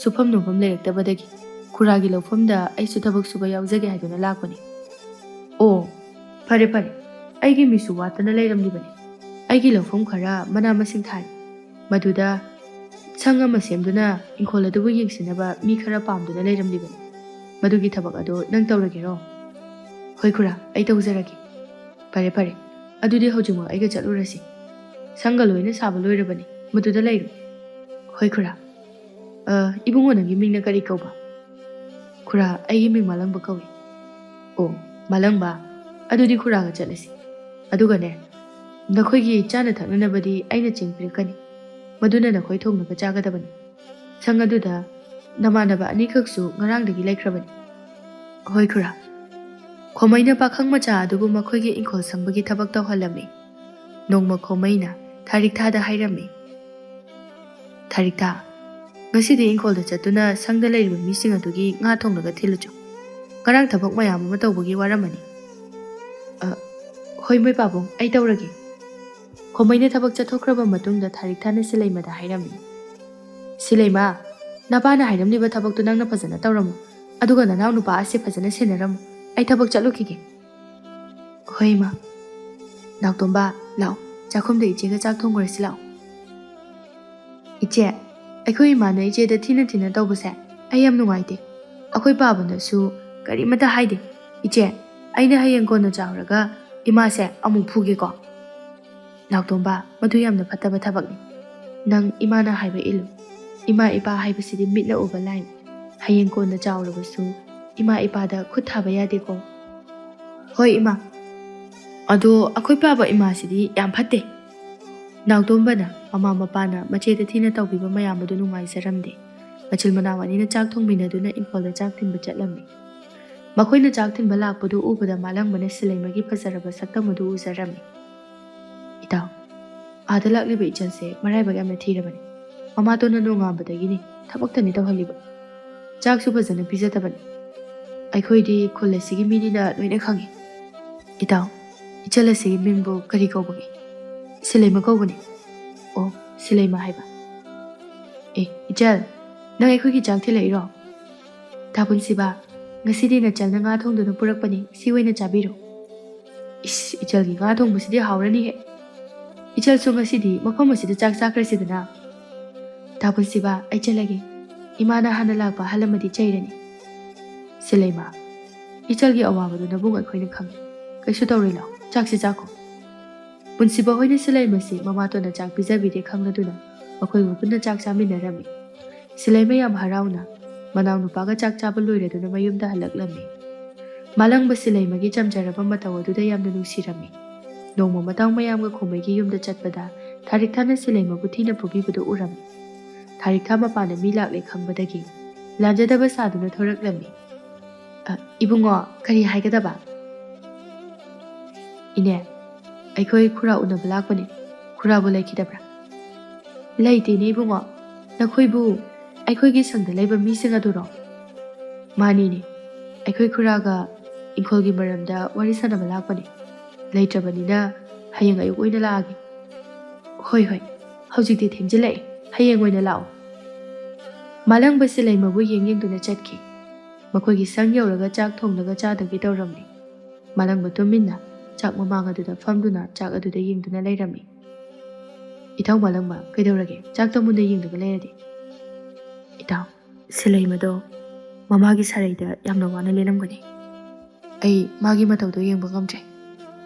ꯁꯨꯐꯝ ꯅꯣꯝꯐꯝ ꯂꯩꯔꯛꯇꯕꯗꯒꯤ ꯈꯨꯔꯥꯒꯤ ꯂꯧꯐꯝꯗ ꯑꯩꯁꯨ ꯊꯕꯛ ꯁꯨꯕ ꯌꯥꯎꯖꯒꯦ ꯍꯥꯏꯗꯨꯅ ꯂꯥꯛꯄꯅꯤ꯫ ꯑꯣ, ꯐꯔꯦ ꯐꯔꯦ, ꯑꯩꯒꯤ ꯃꯤꯁꯨ ꯋꯥꯠꯇꯅ ꯂꯩꯔꯝꯂꯤꯕꯅꯤ꯫ ꯑꯩꯒꯤ ꯂꯧꯐꯝ ꯈꯔ ꯃꯅꯥ ꯃꯁꯤꯡ ꯊꯥꯔꯤ, ꯃꯗꯨꯗ ꯁꯪ ꯑꯃ ꯁꯦꯝꯗꯨꯅ ꯏꯪꯈꯣꯜ ꯑꯗꯨꯕꯨ ꯌꯦꯡꯁꯤꯟꯅꯕ ꯃꯤ ꯈꯔ ꯄꯥꯝꯗꯨꯅ ꯂꯩꯔꯝꯂꯤꯕꯅꯤ꯫ ꯃꯗꯨꯒꯤ ꯊꯕꯛ ꯑꯗꯨ ꯅꯪ ꯇꯧꯔꯒꯦꯔꯣ? ꯍꯣꯏ ꯈꯨꯔꯥ, ꯑꯩ ꯇꯧꯖꯔꯒꯦ. ꯐꯔꯦ ꯐꯔꯦ, ꯑꯗꯨꯗꯤ ꯍꯧꯖꯤꯛꯃꯛ ꯑꯩꯒ ꯆꯠꯂꯨꯔꯁꯤ. ꯁꯪꯒ ꯂꯣꯏꯅ ꯁꯥꯕ ꯂꯣꯏꯔꯕꯅꯤ, ꯃꯗꯨꯗ ꯂꯩꯔꯣ. ꯍꯣꯏ ꯈꯨꯔꯥ. ꯏꯕꯨꯡꯉꯣ ꯅꯪꯒꯤ ꯃꯤꯡꯅ ꯀꯔꯤ ꯀꯧꯕ? ꯈꯨꯔꯥ, ꯑꯩꯒꯤ ꯃꯤꯡ ꯃꯥꯂꯪꯕ ꯀꯧꯏ. ꯑꯣ, ꯃꯥꯂꯪꯕ, ꯑꯗꯨꯗꯤ ꯈꯨꯔꯥꯒ ꯆꯠꯂꯁꯤ. ꯑꯗꯨꯒꯅꯦ, ꯅꯈꯣꯏꯒꯤ ꯆꯥꯅ ꯊꯛꯅꯅꯕꯗꯤ ꯑꯩꯅ ꯆꯦꯡ ꯄꯤꯔꯛꯀꯅꯤ. ꯃꯗꯨꯅ ꯅꯈꯣꯏ ꯊꯣꯡꯂꯒ ꯆꯥꯒꯗꯕꯅꯤ. ꯁꯪ ꯑꯗꯨꯗ ꯅꯃꯥꯟꯅꯕ ꯑꯅꯤꯈꯛꯁꯨ ꯉꯔꯥꯡꯗꯒꯤ ꯂꯩꯈ꯭ꯔꯕꯅꯤ. ꯍꯣꯏ ꯈꯨꯔꯥ. ꯈꯣꯃꯩꯅ ꯄꯥꯈꯪ ꯃꯆꯥ ꯑꯗꯨꯕꯨ ꯃꯈꯣꯏꯒꯤ ꯏꯪꯈꯣꯜ ꯁꯪꯕꯒꯤ ꯊꯕꯛ ꯇꯧꯍꯜꯂꯝꯃꯤ. ꯅꯣꯡꯃ ꯈꯣꯃꯩꯅ ꯊꯥꯔꯤꯛꯊꯥꯗ ꯍꯥꯏꯔꯝꯃꯤ, ꯊꯥꯔꯤꯛꯊꯥ, ꯉꯁꯤꯗꯤ ꯏꯪꯈꯣꯜꯗ ꯆꯠꯇꯨꯅ ꯁꯪꯗ ꯂꯩꯔꯤꯕ ꯃꯤꯁꯤꯡ ꯑꯗꯨꯒꯤ ꯉꯥ ꯊꯣꯡꯂꯒ ꯊꯤꯜꯂꯨꯆꯣ. ꯉꯔꯥꯡ ꯊꯕꯛ ꯃꯌꯥꯝ ꯑꯃ ꯇꯧꯕꯒꯤ ꯋꯥꯔꯝꯃꯅꯤ. ꯍꯣꯏ ꯃꯣꯏ ꯄꯥꯕꯨꯡ, ꯑꯩ ꯇꯧꯔꯒꯦ. ꯈꯣꯃꯩꯅ ꯊꯕꯛ ꯆꯠꯊꯣꯛꯈ꯭ꯔꯕ ꯃꯇꯨꯡꯗ ꯊꯥꯔꯤꯛꯊꯥꯅ ꯁꯤꯂꯩꯃꯗ ꯍꯥꯏꯔꯝꯃꯤ, ꯁꯤꯂꯩꯃ, ꯅꯄꯥꯅ ꯍꯥꯏꯔꯝꯂꯤꯕ ꯊꯕꯛꯇꯨ ꯅꯪꯅ ꯐꯖꯅ ꯇꯧꯔꯝꯃꯨ. ꯑꯗꯨꯒ ꯅꯅꯥꯎ ꯅꯨꯄꯥ ꯑꯁꯤ ꯐꯖꯅ ꯁꯦꯟꯅꯔꯝꯃꯨ. ꯑꯩ ꯊꯕꯛ ꯆꯠꯂꯨꯈꯤꯒꯦ. ꯍꯣꯏ ꯏꯃꯥ. ꯅꯥꯎꯇꯣꯝꯕ, ꯂꯥꯛꯑꯣ, ꯆꯥꯛꯈꯨꯝꯗ ꯏꯆꯦꯒ ꯆꯥꯛ ꯊꯣꯡꯉꯨꯔꯁꯤ ꯂꯥꯛꯑꯣ. ꯏꯆꯦ, ꯑꯩꯈꯣই ꯏꯃꯥꯅ ꯏꯆꯦꯗ ꯊꯤꯅ ꯊꯤꯅ ꯇꯧꯕꯁꯦ ꯑꯩ ꯌꯥꯝ ꯅꯨꯡꯉꯥꯏꯇꯦ. ꯑꯩꯈꯣꯏ ꯄꯥꯕꯅꯁꯨ ꯀꯔꯤꯃꯠꯇ ꯍꯥꯏꯗꯦ. ꯏꯆꯦ, ꯑꯩꯅ ꯍꯌꯦꯡ ꯀꯣꯟꯅ ꯆꯥꯎꯔꯒ ꯏꯃꯥꯁꯦ ꯑꯃꯨꯛ ꯐꯨꯒꯦꯀꯣ. ꯅꯥꯎꯇꯣꯝꯕ, ꯃꯗꯨ ꯌꯥꯝꯅ ꯐꯠꯇꯕ ꯊꯕꯛꯅꯤ. ꯅꯪ ꯏꯃꯥꯅ ꯍꯥꯏꯕ ꯏꯜꯂꯨ. ꯏꯃꯥ ꯏꯄꯥ ꯍꯥꯏꯕꯁꯤꯗꯤ ꯃꯤꯠꯅ ꯎꯕ ꯂꯥꯏꯅꯤ. ꯍꯌꯦꯡ ꯀꯣꯟꯅ ꯆꯥꯎꯔꯕꯁꯨ ꯏꯃꯥ ꯏꯄꯥꯗ ꯈꯨꯠ ꯊꯥꯕ ꯌꯥꯗꯦꯀꯣ. ꯍꯣꯏ ꯏꯃꯥ. ꯑꯗꯣ ꯑꯩꯈꯣꯏ ꯄꯥꯕ ꯏꯃꯥꯁꯤꯗꯤ ꯌꯥꯝ ꯐꯠꯇꯦ. ꯅꯥꯎꯇꯣꯝꯕꯅ ꯃꯃꯥ ꯃꯄꯥꯅ ꯃꯆꯦꯗ ꯊꯤꯅ ꯇꯧꯕꯤꯕ ꯃꯌꯥꯝ ꯑꯗꯨ ꯅꯨꯡꯉꯥꯏꯖꯔꯝꯗꯦ. ꯃꯆꯤꯜ ꯃꯅꯥꯎ ꯑꯅꯤꯅ ꯆꯥꯛ ꯊꯣꯡꯃꯤꯟꯅꯗꯨꯅ ꯏꯪꯈꯣꯜꯗ ꯆꯥꯛ ꯊꯤꯟꯕ ꯆꯠꯂꯝꯃꯤ. ꯃꯈꯣꯏꯅ ꯆꯥꯛ ꯊꯤꯟꯕ ꯂꯥꯛꯄꯗꯨ ꯎꯕꯗ ꯃꯥꯂꯪꯕꯅ ꯁꯤꯂꯩꯃꯒꯤ ꯐꯖꯔꯕ ꯁꯛꯇꯝ ꯑꯗꯨ ꯎꯖꯔꯝꯃꯤ. ꯏꯇꯥꯎ, ꯑꯥꯗ ꯂꯥꯛꯂꯤꯕ ꯏꯆꯜꯁꯦ ꯃꯔꯥꯏꯕꯛ ꯌꯥꯝꯅ ꯊꯤꯔꯕꯅꯤ. ꯃꯃꯥꯇꯣꯟꯅ ꯅꯣꯡꯉꯥꯟꯕꯗꯒꯤꯅꯤ ꯊꯕꯛꯇꯅꯤ ꯇꯧꯍꯜꯂꯤꯕ. ꯆꯥꯛꯁꯨ ꯐꯖꯅ ꯄꯤꯖꯗꯕꯅꯤ. ꯑꯩꯈꯣꯏꯗꯤ ꯈꯨꯜ ꯑꯁꯤꯒꯤ ꯃꯤꯅꯤꯅ ꯂꯣꯏꯅ ꯈꯪꯉꯤ. ꯏꯇꯥꯎ, ꯏꯆꯜ ꯑꯁꯤꯒꯤ ꯃꯤꯡꯕꯨ ꯀꯔꯤ ꯀꯧꯕꯒꯦ? ꯁꯤꯂꯩꯃ ꯀꯧꯕꯅꯤ. ꯑꯣ, ꯁꯤꯂꯩꯃ ꯍꯥꯏꯕ. ꯏꯆꯜ, ꯅꯪ ꯑꯩꯈꯣꯏꯒꯤ ꯆꯥꯛ ꯊꯤꯜꯂꯛꯏꯔꯣ? ꯊꯥꯄꯨꯟꯁꯤꯕ, ꯉꯁꯤꯗꯤ ꯅꯆꯜꯅ ꯉꯥ ꯊꯣꯡꯗꯨꯅ ꯄꯨꯔꯛꯄꯅꯤ, ꯁꯤ ꯑꯣꯏꯅ ꯆꯥꯕꯤꯔꯣ. ꯏꯁ, ꯏꯆꯜꯒꯤ ꯉꯥ ꯊꯣꯡꯕꯁꯤꯗꯤ ꯍꯥꯎꯔꯅꯤꯍꯦ. ꯏꯆꯜꯁꯨ ꯉꯁꯤꯗꯤ ꯃꯐꯝ ꯑꯁꯤꯗ ꯆꯥꯛ ꯆꯥꯈ꯭ꯔꯁꯤꯗꯅ. ꯊꯥꯄꯨꯟꯁꯤꯕ, ꯑꯩ ꯆꯠꯂꯒꯦ. ꯏꯃꯥꯅ ꯍꯥꯟꯅ ꯂꯥꯛꯄ ꯍꯜꯂꯝꯃꯗꯤ ꯆꯩꯔꯅꯤ. ꯁꯤꯂꯩꯃ, ꯏꯆꯜꯒꯤ ꯑꯋꯥꯕꯗꯨ ꯅꯕꯨꯡ ꯑꯩꯈꯣꯏꯅ ꯈꯪꯉꯤ. ꯀꯩꯁꯨ ꯇꯧꯔꯣꯏ, ꯂꯥꯎ, ꯆꯥꯛꯁꯤ ꯆꯥꯈꯣ. ꯄꯨꯟꯁꯤꯕ ꯍꯣꯏꯅ ꯁꯤꯂꯩꯃꯁꯤ ꯃꯃꯥꯇꯣꯟꯅ ꯆꯥꯛ ꯄꯤꯖꯕꯤꯗꯦ ꯈꯪꯂꯗꯨꯅ ꯃꯈꯣꯏꯕꯨ ꯄꯨꯟꯅ ꯆꯥꯛ ꯆꯥꯃꯤꯟꯅꯔꯝꯃꯤ. ꯁꯤꯂꯩꯃ ꯌꯥꯝ ꯍꯔꯥꯎꯅ ꯃꯅꯥꯎ ꯅꯨꯄꯥꯒ ꯆꯥꯛ ꯆꯥꯕ ꯂꯣꯏꯔꯗꯨꯅ ꯃꯌꯨꯝꯗ ꯍꯜꯂꯛꯂꯝꯃꯤ. ꯃꯥꯂꯪꯕ ꯁꯤꯂꯩꯃꯒꯤ ꯆꯝꯖꯔꯕ ꯃꯇꯧ ꯑꯗꯨꯗ ꯌꯥꯝꯅ ꯅꯨꯡꯁꯤꯔꯝꯃꯤ. ꯅꯣꯡꯃ ꯃꯇꯥꯎ ꯃꯌꯥꯝꯒ ꯈꯣꯃꯩꯒꯤ ꯌꯨꯝꯗ ꯆꯠꯄꯗ ꯊꯥꯔꯤꯛꯊꯥꯅ ꯁꯤꯂꯩꯃꯕꯨ ꯊꯤꯅ ꯐꯨꯕꯤꯕꯗꯨ ꯎꯔꯝꯃꯤ. ꯊꯥꯔꯤꯛꯊꯥ ꯃꯄꯥꯅ ꯃꯤ ꯂꯥꯛꯂꯦ ꯈꯪꯕꯗꯒꯤ ꯂꯥꯟꯖꯗꯕ ꯁꯥꯗꯨꯅ ꯊꯣꯔꯛꯂꯝꯃꯤ. ꯏꯕꯨꯡꯉꯣ, ꯀꯔꯤ ꯍꯥꯏꯒꯗꯕ? ꯏꯅꯦ, ꯑꯩꯈꯣꯏ ꯈꯨꯔꯥ ꯎꯅꯕ ꯂꯥꯛꯄꯅꯤ. ꯈꯨꯔꯥꯕꯨ ꯂꯩꯈꯤꯗꯕ꯭ꯔꯥ? ꯂꯩꯇꯦꯅꯦ ꯏꯕꯨꯡꯉो. ꯅꯈꯣꯏꯕꯨ ꯑꯩꯈꯣꯏꯒꯤ ꯁꯪꯗ ꯂꯩꯕ ꯃꯤꯁꯤꯡ ꯑꯗꯨꯔꯣ? ꯃꯥꯅꯤꯅꯦ, ꯑꯩꯈꯣꯏ ꯈꯨꯔꯥꯒ ꯏꯪꯈꯣꯜꯒꯤ ꯃꯔꯝꯗ ꯋꯥꯔꯤ ꯁꯥꯟꯅꯕ ꯂꯥꯛꯄꯅꯤ. ꯂꯩꯇ꯭ꯔꯕꯅꯤꯅ ꯍꯌꯦꯡ ꯑꯌꯨꯛ ꯑꯣꯏꯅ ꯂꯥꯛꯑꯒꯦ. ꯍꯣꯏ ꯍꯣꯏ, ꯍꯧꯖꯤꯛꯇꯤ ꯊꯦꯡꯖꯤꯜꯂꯛꯑꯦ, ꯍꯌꯦꯡ ꯑꯣꯏꯅ ꯂꯥꯛꯑꯣ. ꯃꯥꯂꯪꯕ ꯁꯤꯂꯩꯃꯕꯨ ꯌꯦꯡꯗꯨꯅ ꯆꯠꯈꯤ. ꯃꯈꯣꯏꯒꯤ ꯁꯪ ꯌꯧꯔꯒ ꯆꯥꯛ ꯊꯣꯡꯂꯒ ꯆꯥꯗꯧꯒꯤ ꯇꯧꯔꯝꯃꯤ. ꯃꯥꯂꯪꯕ ꯇꯨꯃꯤꯟꯅ ꯆꯥꯛ ꯃꯃꯥꯡ ꯑꯗꯨꯗ ꯐꯝꯗꯨꯅ ꯆꯥꯛ ꯑꯗꯨꯗ ꯌꯦꯡꯗꯨꯅ ꯂꯩꯔꯝꯃꯤ. ꯏꯇꯥꯎ ꯃꯥꯂꯪꯕ, ꯀꯩꯗꯧꯔꯒꯦ ꯆꯥꯛꯇ ꯃꯨꯟꯅ ꯌꯦꯡꯂꯒ ꯂꯩꯔꯗꯤ? ꯏꯇꯥꯎ, ꯁꯤꯂꯩꯃꯗꯣ ꯃꯃꯥꯒꯤ ꯁꯥꯔꯩꯗ ꯌꯥꯝꯅ ꯋꯥꯅ ꯂꯦꯜꯂꯝꯒꯅꯤ. ꯑꯩ ꯃꯥꯒꯤ ꯃꯇꯧꯗꯣ ꯌꯦꯡꯕ ꯉꯝꯗ꯭ꯔꯦ.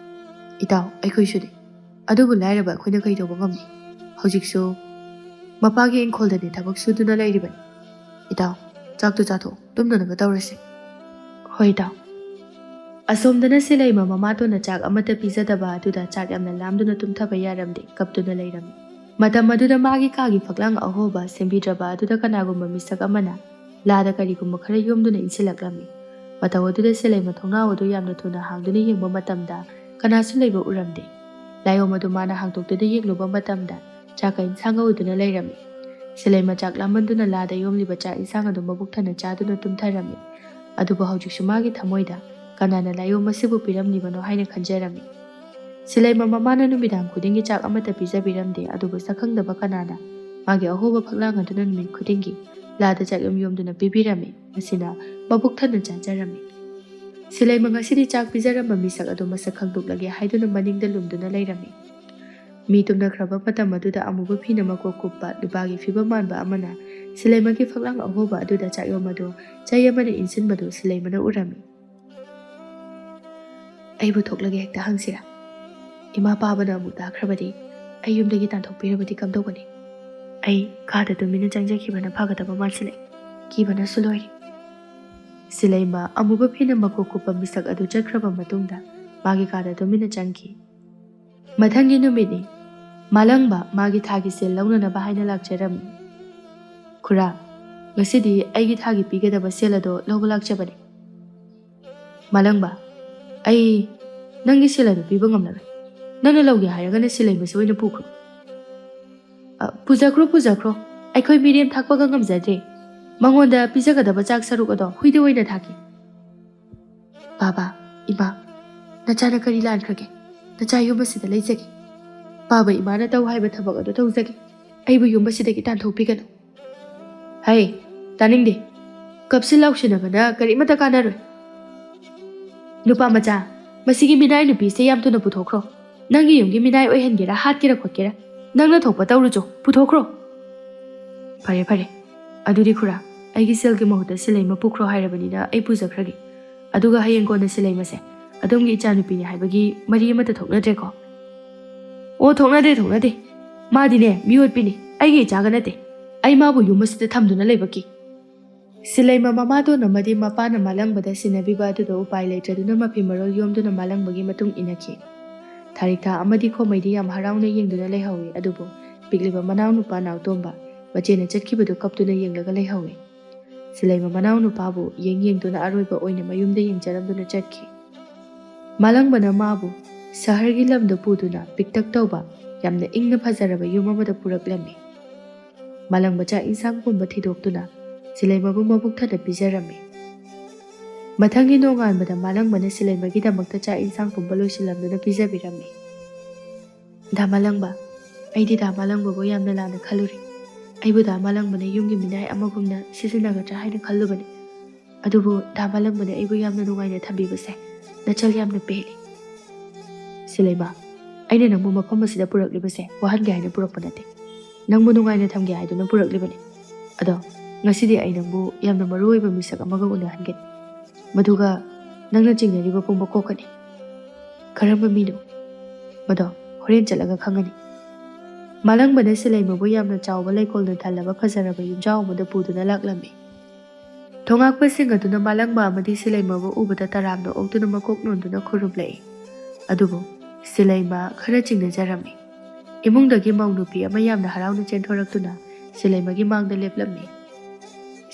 ꯏꯇꯥꯎ, ꯑꯩꯈꯣꯏꯁꯨꯅꯤ. ꯑꯗꯨꯕꯨ ꯂꯥꯏꯔꯕ ꯑꯩꯈꯣꯏꯅ ꯀꯩ ꯇꯧꯕ ꯉꯝꯅꯤ? ꯍꯧꯖꯤꯛꯁꯨ ꯃꯄꯥꯒꯤ ꯏꯪꯈꯣꯜꯗꯗꯤ ꯊꯕꯛ ꯁꯨꯗꯨꯅ ꯂꯩꯔꯤꯕꯅꯤ. ꯏꯇꯥꯎ, ꯆꯥꯛꯇꯨ ꯆꯥꯊꯣꯛ, ꯇꯨꯝꯅꯅꯕ ꯇꯧꯔꯁꯤ. ꯍꯣꯏ ꯏꯇꯥꯎ. ꯑꯁꯣꯝꯗꯅ ꯁꯤꯂꯩꯃ ꯃꯃꯥꯇꯣꯟꯅ ꯆꯥꯛ ꯑꯃꯠꯇ ꯄꯤꯖꯗꯕ ꯑꯗꯨꯗ ꯆꯥꯛ ꯌꯥꯝꯅ ꯂꯥꯝꯗꯨꯅ ꯇꯨꯝꯊꯕ ꯌꯥꯔꯝꯗꯦ, ꯀꯞꯇꯨꯅ ꯂꯩꯔꯝꯃꯤ. ꯃꯇꯝ ꯑꯗꯨꯗ ꯃꯥꯒꯤ ꯀꯥꯒꯤ ꯐꯛꯂꯥꯡ ꯑꯍꯣꯕ ꯁꯦꯝꯕꯤꯗ꯭ꯔꯕ ꯑꯗꯨꯗ ꯀꯅꯥꯒꯨꯝꯕ ꯃꯤꯁꯛ ꯑꯃꯅ ꯂꯥꯗ ꯀꯔꯤꯒꯨꯝꯕ ꯈꯔ ꯌꯣꯝꯗꯨꯅ ꯏꯟꯁꯤꯜꯂꯛꯂꯝꯃꯤ. ꯃꯇꯧ ꯑꯗꯨꯗ ꯁꯤꯂꯩꯃ ꯊꯣꯡꯅꯥꯎ ꯑꯗꯨ ꯌꯥꯝꯅ ꯊꯨꯅ ꯍꯥꯡꯗꯨꯅ ꯌꯦꯡꯕ ꯃꯇꯝꯗ ꯀꯅꯥꯁꯨ ꯂꯩꯕ ꯎꯔꯝꯗꯦ. ꯂꯥꯏꯑꯣꯡ ꯑꯗꯨ ꯃꯥꯅ ꯍꯥꯡꯗꯣꯛꯇꯨꯅ ꯌꯦꯡꯂꯨꯕ ꯃꯇꯝꯗ ꯆꯥꯛꯀ ꯏꯟꯁꯥꯡꯒ ꯎꯗꯨꯅ ꯂꯩꯔꯝꯃꯤ. ꯁꯤꯂꯩꯃ ꯆꯥꯛ ꯂꯥꯝꯃꯟꯗꯨꯅ ꯂꯥꯗ ꯌꯣꯝꯂꯤꯕ ꯆꯥꯛ ꯏꯟꯁꯥꯡ ꯑꯗꯨ ꯃꯕꯨꯛ ꯊꯟꯅ ꯆꯥꯗꯨꯅ ꯇꯨꯝꯊꯔꯝꯃꯤ. ꯑꯗꯨꯕꯨ ꯍꯧꯖꯤꯛꯁꯨ ꯃꯥꯒꯤ ꯊꯃꯣꯏꯗ ꯀꯅꯥꯅ ꯂꯥꯏꯑꯣꯡ ꯑꯁꯤꯕꯨ ꯄꯤꯔꯝꯂꯤꯕꯅꯣ ꯍꯥꯏꯅ ꯈꯟꯖꯔꯝꯃꯤ. ꯁꯤꯂꯩꯃ ꯃꯃꯥꯅ ꯅꯨꯃꯤꯗꯥꯡ ꯈꯨꯗꯤꯡꯒꯤ ꯆꯥꯛ ꯑꯃꯠꯇ ꯄꯤꯖꯕꯤꯔꯝꯗꯦ, ꯑꯗꯨꯕꯨ ꯁꯛꯈꯪꯗꯕ ꯀꯅꯥꯅ ꯃꯥꯒꯤ ꯑꯍꯣꯕ ꯐꯛꯂꯥꯡ ꯑꯗꯨꯅ ꯅꯨꯃꯤꯠ ꯈꯨꯗꯤꯡꯒꯤ ꯂꯥꯗ ꯆꯥꯛ ꯌꯣꯝꯗꯨꯅ ꯄꯤꯕꯤꯔꯝꯃꯤ. ꯃꯁꯤꯅ ꯃꯕꯨꯛ ꯊꯟꯅ ꯆꯥꯖꯔꯝꯃꯤ. ꯁꯤꯂꯩꯃ ꯉꯁꯤꯗꯤ ꯆꯥꯛ ꯄꯤꯖꯔꯝꯕ ꯃꯤꯁꯛ ꯑꯗꯨ ꯃꯁꯛ ꯈꯪꯗꯣꯛꯂꯒꯦ ꯍꯥꯏꯗꯨꯅ ꯃꯅꯤꯡꯗ ꯂꯨꯝꯗꯨꯅ ꯂꯩꯔꯝꯃꯤ. ꯃꯤ ꯇꯨꯝꯅꯈ꯭ꯔꯕ ꯃꯇꯝ ꯑꯗꯨꯗ ꯑꯃꯨꯕ ꯐꯤꯅ ꯃꯀꯣꯛ ꯀꯨꯞꯄ ꯅꯨꯄꯥꯒꯤ ꯐꯤꯕꯝ ꯃꯥꯟꯕ ꯑꯃꯅ ꯁꯤꯂꯩꯃꯒꯤ ꯐꯛꯂꯥꯡ ꯑꯍꯣꯕ ꯑꯗꯨꯗ ꯆꯥꯛꯌꯣꯝ ꯑꯗꯨ ꯆꯩ ꯑꯃꯅ ꯏꯟꯁꯤꯟꯕꯗꯨ ꯁꯤꯂꯩꯃꯅ ꯎꯔꯝꯃꯤ. ꯑꯩꯕꯨ ꯊꯣꯛꯂꯒꯦ ꯍꯦꯛꯇ ꯍꯪꯁꯤꯔꯥ? ꯏꯃꯥ ꯄꯥꯕꯅ ꯑꯃꯨꯛ ꯇꯥꯈ꯭ꯔꯕꯗꯤ ꯑꯩ ꯌꯨꯝꯗꯒꯤ ꯇꯥꯟꯊꯣꯛꯄꯤꯔꯕꯗꯤ ꯀꯝꯗꯧꯒꯅꯤ? ꯑꯩ ꯀꯥꯗ ꯇꯨꯃꯤꯟꯅ ꯆꯪꯖꯈꯤꯕꯅ ꯐꯒꯗꯕ ꯃꯥꯟꯁꯤꯜꯂꯛꯏ, ꯀꯤꯕꯅꯁꯨ ꯂꯣꯏꯔꯦ꯫ ꯁꯤꯂꯩꯃ ꯑꯃꯨꯕ ꯐꯤꯅ ꯃꯀꯣꯛ ꯀꯨꯞꯄ ꯃꯤꯁꯛ ꯑꯗꯨ ꯆꯠꯈ꯭ꯔꯕ ꯃꯇꯨꯡꯗ ꯃꯥꯒꯤ ꯀꯥꯗ ꯇꯨꯃꯤꯟꯅ ꯆꯪꯈꯤ꯫ ꯃꯊꯪꯒꯤ ꯅꯨꯃꯤꯠꯅꯤ꯫ ꯃꯥꯂꯪꯕ ꯃꯥꯒꯤ ꯊꯥꯒꯤ ꯁꯦꯜ ꯂꯧꯅꯅꯕ ꯍꯥꯏꯅ ꯂꯥꯛꯆꯔꯝꯃꯤ꯫ ꯈꯨꯔꯥ, ꯉꯁꯤꯗꯤ ꯑꯩꯒꯤ ꯊꯥꯒꯤ ꯄꯤꯒꯗꯕ ꯁꯦꯜ ꯑꯗꯣ ꯂꯧꯕ ꯂꯥꯛꯆꯕꯅꯤ꯫ ꯃꯥꯂꯪꯕ, ꯑꯩ ꯅꯪꯒꯤ ꯁꯦꯜ ꯑꯗꯨ ꯄꯤꯕ ꯉꯝꯂꯔꯣꯏ꯫ ꯅꯪꯅ ꯂꯧꯒꯦ ꯍꯥꯏꯔꯒꯅ ꯁꯤꯂꯩꯃꯁꯤ ꯑꯣꯏꯅ ꯄꯨꯈ꯭ꯔꯣ꯫ ꯄꯨꯖꯈ꯭ꯔꯣ, ꯑꯩꯈꯣꯏ ꯃꯤꯔꯦꯝ ꯊꯥꯛꯄꯒ ꯉꯝꯖꯗ꯭ꯔꯦ꯫ ꯃꯉꯣꯟꯗ ꯄꯤꯖꯒꯗꯕ ꯆꯥꯛ ꯁꯔꯨꯛ ꯑꯗꯣ ꯍꯨꯏꯗ ꯑꯣꯏꯅ ꯊꯥꯛꯀꯤ꯫ ꯕꯥꯕꯥ, ꯏꯃꯥ, ꯅꯆꯥꯅ ꯀꯔꯤ ꯂꯥꯟꯈ꯭ꯔꯒꯦ? ꯅꯆꯥ ꯌꯨꯝ ꯑꯁꯤꯗ ꯂꯩꯖꯒꯦ꯫ ꯕꯥꯕꯥ ꯏꯃꯥꯅ ꯇꯧ ꯍꯥꯏꯕ ꯊꯕꯛ ꯑꯗꯨ ꯇꯧꯖꯒꯦ꯫ ꯑꯩꯕꯨ ꯌꯨꯝ ꯑꯁꯤꯗꯒꯤ ꯇꯥꯟꯊꯣꯛꯄꯤꯒꯅꯨ꯫ ꯍꯩ, ꯇꯥꯅꯤꯡꯗꯦ꯫ ꯀꯞꯁꯤꯟ ꯂꯥꯎꯁꯤꯟꯅꯕꯅ ꯀꯔꯤꯃꯠꯇ ꯀꯥꯟꯅꯔꯣꯏ꯫ ꯅꯨꯄꯥ ꯃꯆꯥ, ꯃꯁꯤꯒꯤ ꯃꯤꯅꯥꯏ ꯅꯨꯄꯤꯁꯦ ꯌꯥꯝ ꯊꯨꯅ ꯄꯨꯊꯣꯛꯈ꯭ꯔꯣ꯫ ꯅꯪꯒꯤ ꯌꯨꯝꯒꯤ ꯃꯤꯅꯥꯏ ꯑꯣꯏꯍꯟꯒꯦꯔꯥ, ꯍꯥꯠꯀꯦꯔꯥ ꯈꯣꯠꯀꯦꯔꯥ, ꯅꯪꯅ ꯊꯣꯛꯄ ꯇꯧꯔꯨꯆꯣ, ꯄꯨꯊꯣꯛꯈ꯭ꯔꯣ꯫ ꯐꯔꯦ, ꯑꯗꯨꯗꯤ ꯈꯨꯔꯥ, ꯑꯩꯒꯤ ꯁꯦꯜꯒꯤ ꯃꯍꯨꯠꯇ ꯁꯤꯂꯩꯃ ꯄꯨꯈ꯭ꯔꯣ ꯍꯥꯏꯔꯕꯅꯤꯅ ꯑꯩ ꯄꯨꯖꯈ꯭ꯔꯒꯦ꯫ ꯑꯗꯨꯒ ꯍꯌꯦꯡ ꯀꯣꯟꯅ ꯁꯤꯂꯩꯃꯁꯦ ꯑꯗꯣꯝꯒꯤ ꯏꯆꯥꯅꯨꯄꯤꯅꯤ ꯍꯥꯏꯕꯒꯤ ꯃꯔꯤ ꯑꯃꯠꯇ ꯊꯣꯛꯅꯗ꯭ꯔꯦꯀꯣ? ꯑꯣ, ꯊꯣꯛꯅꯗꯦ꯫ ꯃꯥꯗꯤꯅꯦ ꯃꯤꯑꯣꯠꯄꯤꯅꯤ, ꯑꯩꯒꯤ ꯏꯆꯥꯒ ꯅꯠꯇꯦ꯫ ꯑꯩ ꯃꯥꯕꯨ ꯌꯨꯝ ꯑꯁꯤꯗ ꯊꯝꯗꯨꯅ ꯂꯩꯕꯒꯤ꯫ ꯁꯤꯂꯩꯃ ꯃꯃꯥꯇꯣꯟ ꯑꯃꯗꯤ ꯃꯄꯥꯅ ꯃꯥꯂꯪꯕꯗ ꯁꯤꯟꯅꯕꯤꯕ ꯑꯗꯨꯗ ꯎꯄꯥꯏ ꯂꯩꯇ꯭ꯔꯗꯨꯅ ꯃꯐꯤ ꯃꯔꯣꯜ ꯌꯣꯝꯗꯨꯅ ꯃꯥꯂꯪꯕꯒꯤ ꯃꯇꯨꯡ ꯏꯟꯅꯈꯤ꯫ ꯊꯥꯔꯤꯛꯊꯥ ꯑꯃꯗꯤ ꯈꯣꯃꯩꯗꯤ ꯌꯥꯝ ꯍꯔꯥꯎꯅ ꯌꯦꯡꯗꯨꯅ ꯂꯩꯍꯧꯏ, ꯑꯗꯨꯕꯨ ꯄꯤꯛꯂꯤꯕ ꯃꯅꯥꯎꯅꯨꯄꯥ ꯅꯥꯎꯇꯣꯝꯕ ꯃꯆꯦꯅ ꯆꯠꯈꯤꯕꯗꯨ ꯀꯞꯇꯨꯅ ꯌꯦꯡꯂꯒ ꯂꯩꯍꯧꯏ꯫ ꯁꯤꯂꯩꯃ ꯃꯅꯥꯎꯅꯨꯄꯥꯕꯨ ꯌꯦꯡꯗꯨꯅ ꯑꯔꯣꯏꯕ ꯑꯣꯏꯅ ꯃꯌꯨꯝꯗ ꯌꯦꯡꯖꯔꯝꯗꯨꯅ ꯆꯠꯈꯤ꯫ ꯃꯥꯂꯪꯕꯅ ꯃꯥꯕꯨ ꯁꯍꯔꯒꯤ ꯂꯝꯗ ꯄꯨꯗꯨꯅ ꯄꯤꯛꯇꯛ ꯇꯧꯕ ꯌꯥꯝꯅ ꯏꯪꯅ ꯐꯖꯔꯕ ꯌꯨꯝ ꯑꯃꯗ ꯄꯨꯔꯛꯂꯝꯃꯤ꯫ ꯃꯥꯂꯪꯕ ꯆꯥꯛ ꯏꯟꯁꯥꯡ ꯄꯨꯝꯕ ꯊꯤꯗꯣꯛꯇꯨꯅ ꯁꯤꯂꯩꯃꯕꯨ ꯃꯕꯨꯛ ꯊꯟꯅ ꯄꯤꯖꯔꯝꯃꯤ꯫ ꯃꯊꯪꯒꯤ ꯅꯣꯡꯉꯥꯟꯕꯗ ꯃꯥꯂꯪꯕꯅ ꯁꯤꯂꯩꯃꯒꯤꯗꯃꯛꯇ ꯆꯥꯛ ꯏꯟꯁꯥꯡ ꯄꯨꯝꯕ ꯂꯣꯏꯁꯤꯜꯂꯝꯗꯨꯅ ꯄꯤꯖꯕꯤꯔꯝꯃꯤ꯫ ꯗꯥ ꯃꯥꯂꯪꯕ, ꯑꯩꯗꯤ ꯗꯥ ꯃꯥꯂꯪꯕꯕꯨ ꯌꯥꯝꯅ ꯂꯥꯟꯅ ꯈꯜꯂꯨꯔꯦ꯫ ꯑꯩꯕꯨ ꯗꯥ ꯃꯥꯂꯪꯕꯅ ꯌꯨꯝꯒꯤ ꯃꯤꯅꯥꯏ ꯑꯃꯒꯨꯝꯅ ꯁꯤꯖꯤꯟꯅꯒꯗ꯭ꯔꯥ ꯍꯥꯏꯅ ꯈꯜꯂꯨꯕꯅꯤ꯫ ꯑꯗꯨꯕꯨ ꯗꯥ ꯃꯥꯂꯪꯕꯅ ꯑꯩꯕꯨ ꯌꯥꯝꯅ ꯅꯨꯡꯉꯥꯏꯅ ꯊꯝꯕꯤꯕꯁꯦ ꯅꯆꯜ ꯌꯥꯝꯅ ꯄꯦꯜꯂꯤ꯫ ꯁꯤꯂꯩꯃ, ꯑꯩꯅ ꯅꯪꯕꯨ ꯃꯐꯝ ꯑꯁꯤꯗ ꯄꯨꯔꯛꯂꯤꯕꯁꯦ ꯋꯥꯍꯟꯒꯦ ꯍꯥꯏꯅ ꯄꯨꯔꯛꯄ ꯅꯠꯇꯦ꯫ ꯅꯪꯕꯨ ꯅꯨꯡꯉꯥꯏꯅ ꯊꯝꯒꯦ ꯍꯥꯏꯗꯨꯅ ꯄꯨꯔꯛꯂꯤꯕꯅꯤ꯫ ꯑꯗꯣ ꯉꯁꯤꯗꯤ ꯑꯩ ꯅꯪꯕꯨ ꯌꯥꯝꯅ ꯃꯔꯨꯑꯣꯏꯕ ꯃꯤꯁꯛ ꯑꯃꯒ ꯎꯅꯍꯟꯒꯅꯤ꯫ ꯃꯗꯨꯒ ꯅꯪꯅ ꯆꯤꯡꯅꯔꯤꯕ ꯄꯨꯝꯕ ꯀꯣꯛꯀꯅꯤ꯫ ꯀꯔꯝꯕ ꯃꯤꯅꯣ? ꯃꯗꯣ ꯍꯣꯔꯦꯟ ꯆꯠꯂꯒ ꯈꯪꯒꯅꯤ꯫ ꯃꯥꯂꯪꯕꯅ ꯁꯤꯂꯩꯃꯕꯨ ꯌꯥꯝꯅ ꯆꯥꯎꯕ ꯂꯩꯀꯣꯜꯅ ꯊꯜꯂꯕ ꯐꯖꯔꯕ ꯌꯨꯝꯖꯥꯎ ꯑꯃꯗ ꯄꯨꯗꯨꯅ ꯂꯥꯛꯂꯝꯃꯤ꯫ ꯊꯣꯉꯥꯛꯄꯁꯤꯡ ꯑꯗꯨꯅ ꯃꯥꯂꯪꯕ ꯑꯃꯗꯤ ꯁꯤꯂꯩꯃꯕꯨ ꯎꯕꯗ ꯇꯔꯥꯝꯅ ꯑꯣꯛꯇꯨꯅ ꯃꯀꯣꯛ ꯅꯣꯟꯗꯨꯅ ꯈꯨꯔꯨꯝꯂꯛꯏ꯫ ꯑꯗꯨꯕꯨ ꯁꯤꯂꯩꯃ ꯈꯔ ꯆꯤꯡꯅꯖꯔꯝꯃꯤ꯫ ꯏꯃꯨꯡꯗꯒꯤ ꯃꯧ ꯅꯨꯄꯤ ꯑꯃ ꯌꯥꯝꯅ ꯍꯔꯥꯎꯅ ꯆꯦꯟꯊꯣꯔꯛꯇꯨꯅ ꯁꯤꯂꯩꯃꯒꯤ ꯃꯥꯡꯗ ꯂꯦꯞꯂꯝꯃꯤ꯫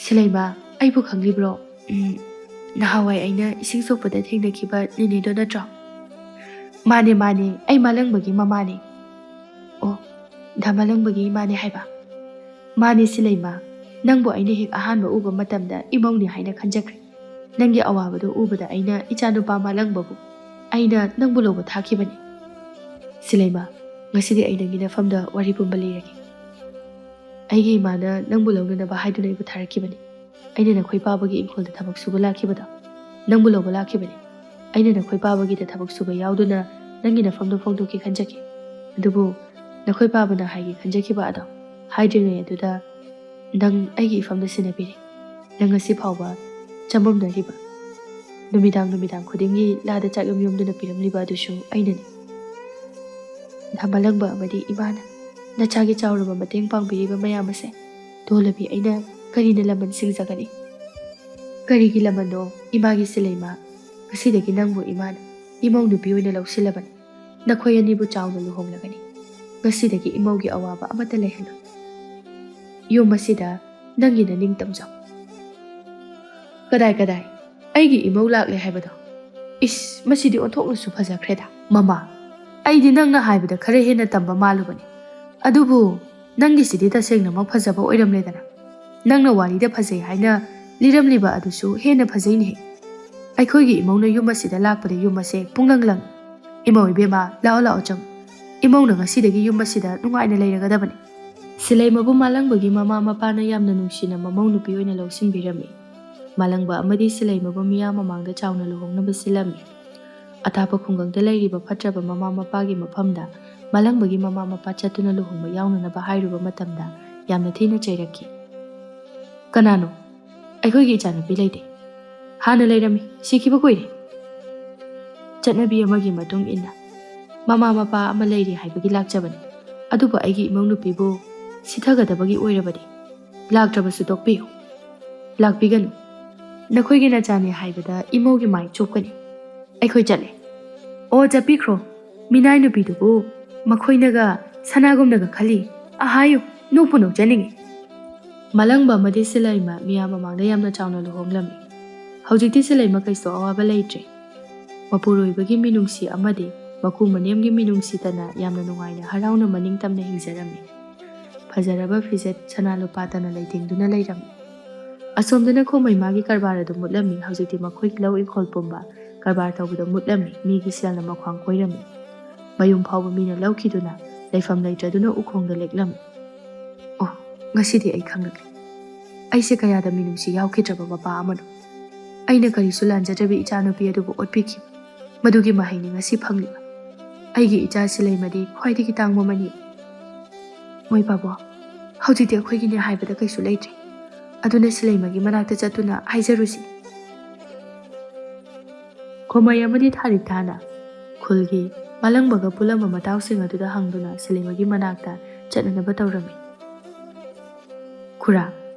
ꯁꯤꯂꯩꯃ, ꯑꯩꯕꯨ ꯈꯪꯂꯤꯕ꯭ꯔꯣ? ꯅꯍꯥꯟꯋꯥꯏ ꯑꯩꯅ ꯏꯁꯤꯡ ꯁꯣꯛꯄꯗ ꯊꯦꯡꯅꯈꯤꯕ ꯅꯤꯅꯦꯗꯣ ꯅꯠꯇ꯭ꯔꯣ? ꯃꯥꯅꯦ, ꯑꯩ ꯃꯥꯂꯪꯕꯒꯤ ꯃꯃꯥꯅꯦ꯫ ꯑꯣ, ꯗꯥ ꯃꯥꯂꯪꯕꯒꯤ ꯏꯃꯥꯅꯦ ꯍꯥꯏꯕ? ꯃꯥꯅꯦ ꯁꯤꯂꯩꯃ, ꯅꯪꯕꯨ ꯑꯩꯅ ꯍꯦꯛ ꯑꯍꯥꯟꯕ ꯎꯕ ꯃꯇꯝꯗ ꯏꯃꯧꯅꯤ ꯍꯥꯏꯅ ꯈꯟꯖꯈ꯭ꯔꯦ꯫ ꯅꯪꯒꯤ ꯑꯋꯥꯕꯗꯨ ꯎꯕꯗ ꯑꯩꯅ ꯏꯆꯥꯅꯨꯄꯥ ꯃꯥꯂꯪꯕꯕꯨ ꯑꯩꯅ ꯅꯪꯕꯨ ꯂꯧꯕ ꯊꯥꯈꯤꯕꯅꯤ꯫ ꯁꯤꯂꯩꯃ, ꯉꯁꯤꯗꯤ ꯑꯩ ꯅꯪꯒꯤ ꯅꯐꯝꯗ ꯋꯥꯔꯤ ꯄꯨꯝꯕ ꯂꯤꯔꯒꯦ꯫ ꯑꯩꯒꯤ ꯏꯃꯥꯅ ꯅꯪꯕꯨ ꯂꯧꯅꯅꯕ ꯍꯥꯏꯗꯨꯅ ꯑꯩꯕꯨ ꯊꯥꯔꯛꯈꯤꯕꯅꯤ꯫ ꯑꯩꯅ ꯅꯈꯣꯏ ꯄꯥꯕꯒꯤ ꯏꯪꯈꯣꯜꯗ ꯊꯕꯛ ꯁꯨꯕ ꯂꯥꯛꯈꯤꯕꯗꯣ ꯅꯪꯕꯨ ꯂꯧꯕ ꯂꯥꯛꯈꯤꯕꯅꯤ꯫ ꯑꯩꯅ ꯅꯈꯣꯏ ꯄꯥꯕꯒꯤꯗ ꯊꯕꯛ ꯁꯨꯕ ꯌꯥꯎꯗꯨꯅ ꯅꯪꯒꯤ ꯅꯐꯝꯗꯣ ꯐꯣꯡꯗꯣꯛꯀꯦ ꯈꯟꯖꯈꯤ꯫ ꯑꯗꯨꯕꯨ ꯅꯈꯣꯏ ꯄꯥꯕꯅ ꯍꯥꯏꯒꯦ ꯈꯟꯖꯈꯤꯕ ꯑꯗꯣ ꯍꯥꯏꯗ꯭ꯔꯤꯉꯩ ꯑꯗꯨꯗ ꯅꯪ ꯑꯩꯒꯤ ꯏꯐꯝꯗ ꯁꯤꯟꯅꯕꯤꯔꯤ꯫ ꯅꯪ ꯉꯁꯤ ꯐꯥꯎꯕ ꯆꯃꯝꯅꯔꯤꯕ, ꯅꯨꯃꯤꯗꯥꯡ ꯈꯨꯗꯤꯡꯒꯤ ꯂꯥꯗ ꯆꯥꯛ ꯌꯣꯝꯗꯨꯅ ꯄꯤꯔꯝꯂꯤꯕ ꯑꯗꯨꯁꯨ ꯑꯩꯅꯅꯤ꯫ ꯗꯥ ꯃꯥꯂꯪꯕ ꯑꯃꯗꯤ ꯏꯃꯥꯅ ꯅꯆꯥꯒꯤ ꯆꯥꯎꯔꯕ ꯃꯇꯦꯡ ꯄꯥꯡꯕꯤꯔꯤꯕ ꯃꯌꯥꯝ ꯑꯁꯦ ꯇꯣꯜꯂꯕꯤ ꯑꯩꯅ ꯀꯔꯤꯅ ꯂꯃꯟ ꯁꯤꯡꯖꯒꯅꯤ? ꯀꯔꯤꯒꯤ ꯂꯃꯟꯅꯣ ꯏꯃꯥꯒꯤ ꯁꯤꯂꯩꯃ? ꯉꯁꯤꯗꯒꯤ ꯅꯪꯕꯨ ꯏꯃꯥꯅ ꯏꯃꯧ ꯅꯨꯄꯤ ꯑꯣꯏꯅ ꯂꯧꯁꯤꯜꯂꯕꯅꯤ꯫ ꯅꯈꯣꯏ ꯑꯅꯤꯕꯨ ꯆꯥꯎꯅ ꯂꯨꯍꯣꯡꯂꯒꯅꯤ꯫ ꯉꯁꯤꯗꯒꯤ ꯏꯃꯧꯒꯤ ꯑꯋꯥꯕ ꯑꯃꯠꯇ ꯂꯩꯍꯜꯂꯣꯏ꯫ ꯌꯨꯝ ꯑꯁꯤꯗ ꯅꯪꯒꯤꯅ ꯅꯤꯡꯇꯝꯖꯧ꯫ ꯀꯗꯥꯏ ꯑꯩꯒꯤ ꯏꯃꯧ ꯂꯥꯛꯂꯦ ꯍꯥꯏꯕꯗꯣ? ꯏꯁ, ꯃꯁꯤꯗꯤ ꯑꯣꯟꯊꯣꯛꯅꯁꯨ ꯐꯖꯈ꯭ꯔꯦꯗ꯫ ꯃꯃꯥ, ꯑꯩꯗꯤ ꯅꯪꯅ ꯍꯥꯏꯕꯗ ꯈꯔ ꯍꯦꯟꯅ ꯇꯝꯕ ꯃꯥꯜꯂꯨꯕꯅꯤ꯫ ꯑꯗꯨꯕꯨ ꯅꯪꯒꯤꯁꯤꯗꯤ ꯇꯁꯦꯡꯅꯃꯛ ꯐꯖꯕ ꯑꯣꯏꯔꯝꯂꯦꯗꯅ꯫ ꯅꯪꯅ ꯋꯥꯔꯤꯗ ꯐꯖꯩ ꯍꯥꯏꯅ ꯂꯤꯔꯝꯂꯤꯕ ꯑꯗꯨꯁꯨ ꯍꯦꯟꯅ ꯐꯖꯩꯅꯦꯍꯦ꯫ ꯑꯩꯈꯣꯏꯒꯤ ꯏꯃꯧꯅ ꯌꯨꯝ ꯑꯁꯤꯗ ꯂꯥꯛꯄꯗ ꯌꯨꯝ ꯑꯁꯦ ꯄꯨꯡꯂꯪ꯫ ꯏꯃꯧ ꯏꯕꯦꯝꯃ, ꯂꯥꯛꯑꯣ ꯆꯪꯉꯨ꯫ ꯏꯃꯧꯅ ꯉꯁꯤꯗꯒꯤ ꯌꯨꯝ ꯑꯁꯤꯗ ꯅꯨꯡꯉꯥꯏꯅ ꯂꯩꯔꯒꯗꯕꯅꯤ꯫ ꯁꯤꯂꯩꯃꯕꯨ ꯃꯥꯂꯪꯕꯒꯤ ꯃꯃꯥ ꯃꯄꯥꯅ ꯌꯥꯝꯅ ꯅꯨꯡꯁꯤꯅ ꯃꯃꯧ ꯅꯨꯄꯤ ꯑꯣꯏꯅ ꯂꯧꯁꯤꯟꯕꯤꯔꯝꯃꯤ꯫ ꯃꯥꯂꯪꯕ ꯑꯃꯗꯤ ꯁꯤꯂꯩꯃꯕꯨ ꯃꯤꯌꯥꯝ ꯃꯃꯥꯡꯗ ꯆꯥꯎꯅ ꯂꯨꯍꯣꯡꯅꯕ ꯁꯤꯜꯂꯝꯃꯤ꯫ ꯑꯊꯥꯞꯄ ꯈꯨꯡꯒꯪꯗ ꯂꯩꯔꯤꯕ ꯐꯠꯇ꯭ꯔꯕ ꯃꯃꯥ ꯃꯄꯥꯒꯤ ꯃꯐꯝꯗ ꯃꯥꯂꯪꯕꯒꯤ ꯃꯃꯥ ꯃꯄꯥ ꯆꯠꯇꯨꯅ ꯂꯨꯍꯣꯡꯕ ꯌꯥꯎꯅꯅꯕ ꯍꯥꯏꯔꯨꯕ ꯃꯇꯝꯗ ꯌꯥꯝꯅ ꯊꯤꯅ ꯆꯩꯔꯛꯈꯤ꯫ ꯀꯅꯥꯅꯣ? ꯑꯩꯈꯣꯏꯒꯤ ꯏꯆꯥꯅꯨꯄꯤ ꯂꯩꯇꯦ꯫ ꯍꯥꯟꯅ ꯂꯩꯔꯝꯃꯤ, ꯁꯤꯈꯤꯕ ꯀꯨꯏꯔꯦ꯫ ꯆꯠꯅꯕꯤ ꯑꯃꯒꯤ ꯃꯇꯨꯡ ꯏꯟꯅ ꯃꯃꯥ ꯃꯄꯥ ꯑꯃ ꯂꯩꯔꯤ ꯍꯥꯏꯕꯒꯤ ꯂꯥꯛꯆꯕꯅꯤ꯫ ꯑꯗꯨꯕꯨ ꯑꯩꯒꯤ ꯏꯃꯧ ꯅꯨꯄꯤꯕꯨ ꯁꯤꯊꯒꯗꯕꯒꯤ ꯑꯣꯏꯔꯕꯗꯤ ꯂꯥꯛꯇ꯭ꯔꯕꯁꯨ ꯇꯣꯛꯄꯤꯌꯨ, ꯂꯥꯛꯄꯤꯒꯅꯨ꯫ ꯅꯈꯣꯏꯒꯤ ꯅꯆꯥꯅꯤ ꯍꯥꯏꯕꯗ ꯏꯃꯧꯒꯤ ꯃꯥꯏ ꯆꯣꯞꯀꯅꯤ꯫ ꯑꯩꯈꯣꯏ ꯆꯠꯂꯦ꯫ ꯑꯣ ꯆꯠꯄꯤꯈ꯭ꯔꯣ, ꯃꯤꯅꯥꯏ ꯅꯨꯄꯤꯗꯨꯕꯨ ꯃꯈꯣꯏꯅꯒ ꯁꯅꯥꯒꯨꯝꯅꯒ ꯈꯜꯂꯤ ꯑꯍꯥꯌꯨ, ꯅꯣꯛꯄꯨ ꯅꯣꯛꯆꯅꯤꯡꯉꯤ꯫ ꯃꯂꯪꯕ ꯑꯃꯗꯤ ꯁꯤꯂꯩꯃ ꯃꯤꯌꯥꯝ ꯃꯃꯥꯡꯗ ꯌꯥꯝꯅ ꯆꯥꯎꯅ ꯂꯨꯍꯣꯡꯂꯝꯃꯤ꯫ ꯍꯧꯖꯤꯛꯇꯤ ꯁꯤꯂꯩꯃ ꯀꯩꯁꯨ ꯑꯋꯥꯕ ꯂꯩꯇ꯭ꯔꯦ꯫ ꯃꯄꯨꯔꯣꯏꯕꯒꯤ ꯃꯤꯅꯨꯡꯁꯤ ꯑꯃꯗꯤ ꯃꯀꯨ ꯃꯅꯦꯝꯒꯤ ꯃꯤꯅꯨꯡꯁꯤꯇꯅ ꯌꯥꯝꯅ ꯅꯨꯡꯉꯥꯏꯅ ꯍꯔꯥꯎꯅ ꯃꯅꯤꯡꯇꯝꯅ ꯍꯤꯡꯖꯔꯝꯃꯤ꯫ ꯐꯖꯔꯕ ꯐꯤꯖꯦꯠ ꯁꯅꯥ ꯂꯨꯄꯥꯇꯅ ꯂꯩꯇꯦꯡꯗꯨꯅ ꯂꯩꯔꯝꯃꯤ꯫ ꯑꯁꯣꯝꯗꯅ ꯈꯣꯡꯃꯩꯃꯥꯒꯤ ꯀꯔꯕꯥꯔ ꯑꯗꯨ ꯃꯨꯠꯂꯝꯃꯤ꯫ ꯍꯧꯖꯤꯛꯇꯤ ꯃꯈꯣꯏꯒꯤ ꯂꯧ ꯏꯪꯈꯣꯜ ꯄꯨꯝꯕ ꯀꯔꯕꯥꯔ ꯇꯧꯕꯗ ꯃꯨꯠꯂꯝꯃꯤ꯫ ꯃꯤꯒꯤ ꯁꯦꯜꯅ ꯃꯈ꯭ꯋꯥꯡ ꯀꯣꯏꯔꯝꯃꯤ꯫ ꯃꯌꯨꯝ ꯐꯥꯎꯕ ꯃꯤꯅ ꯂꯧꯈꯤꯗꯨꯅ ꯂꯩꯐꯝ ꯂꯩꯇ꯭ꯔꯗꯨꯅ ꯎꯈꯣꯡꯗ ꯂꯦꯛꯂꯝꯃꯤ꯫ ꯑꯣ, ꯉꯁꯤꯗꯤ ꯑꯩ ꯈꯪꯂꯛꯂꯦ꯫ ꯑꯩꯁꯦ ꯀꯌꯥꯗ ꯃꯤꯅꯨꯡꯁꯤ ꯌꯥꯎꯈꯤꯗ꯭ꯔꯕ ꯃꯄꯥ ꯑꯃꯅꯣ꯫ ꯑꯩꯅ ꯀꯔꯤꯁꯨ ꯂꯥꯟꯖꯗ꯭ꯔꯕꯤ ꯏꯆꯥꯅꯨꯄꯤ ꯑꯗꯨꯕꯨ ꯑꯣꯠꯄꯤꯈꯤꯕ, ꯃꯗꯨꯒꯤ ꯃꯍꯩꯅꯤ ꯉꯁꯤ ꯐꯪꯂꯤꯕ꯫ ꯑꯩꯒꯤ ꯏꯆꯥ ꯁꯤꯂꯩꯃꯗꯤ ꯈ꯭ꯋꯥꯏꯗꯒꯤ ꯇꯥꯡꯕ ꯑꯃꯅꯤ꯫ ꯃꯣꯏ ꯄꯥꯕꯣ, ꯍꯧꯖꯤꯛꯇꯤ ꯑꯩꯈꯣꯏꯒꯤꯅꯦ ꯍꯥꯏꯕꯗ ꯀꯩꯁꯨ ꯂꯩꯇ꯭ꯔꯦ꯫ ꯑꯗꯨꯅ ꯁꯤꯂꯩꯃꯒꯤ ꯃꯅꯥꯛꯇ ꯆꯠꯇꯨꯅ ꯍꯥꯏꯖꯔꯨꯁꯤ꯫ ꯈꯣꯃꯩ ꯑꯃꯗꯤ ꯊꯥꯔꯤꯛ ꯊꯥꯅ ꯈꯨꯜꯒꯤ ꯃꯂꯪꯕꯒ ꯄꯨꯜꯂꯝꯕ ꯃꯇꯥꯎꯁꯤꯡ ꯑꯗꯨꯗ ꯍꯪꯗꯨꯅ ꯁꯤꯂꯩꯃꯒꯤ ꯃꯅꯥꯛꯇ ꯆꯠꯅꯅꯕ ꯇꯧꯔꯝꯃꯤ꯫ ꯈꯨꯔꯥ,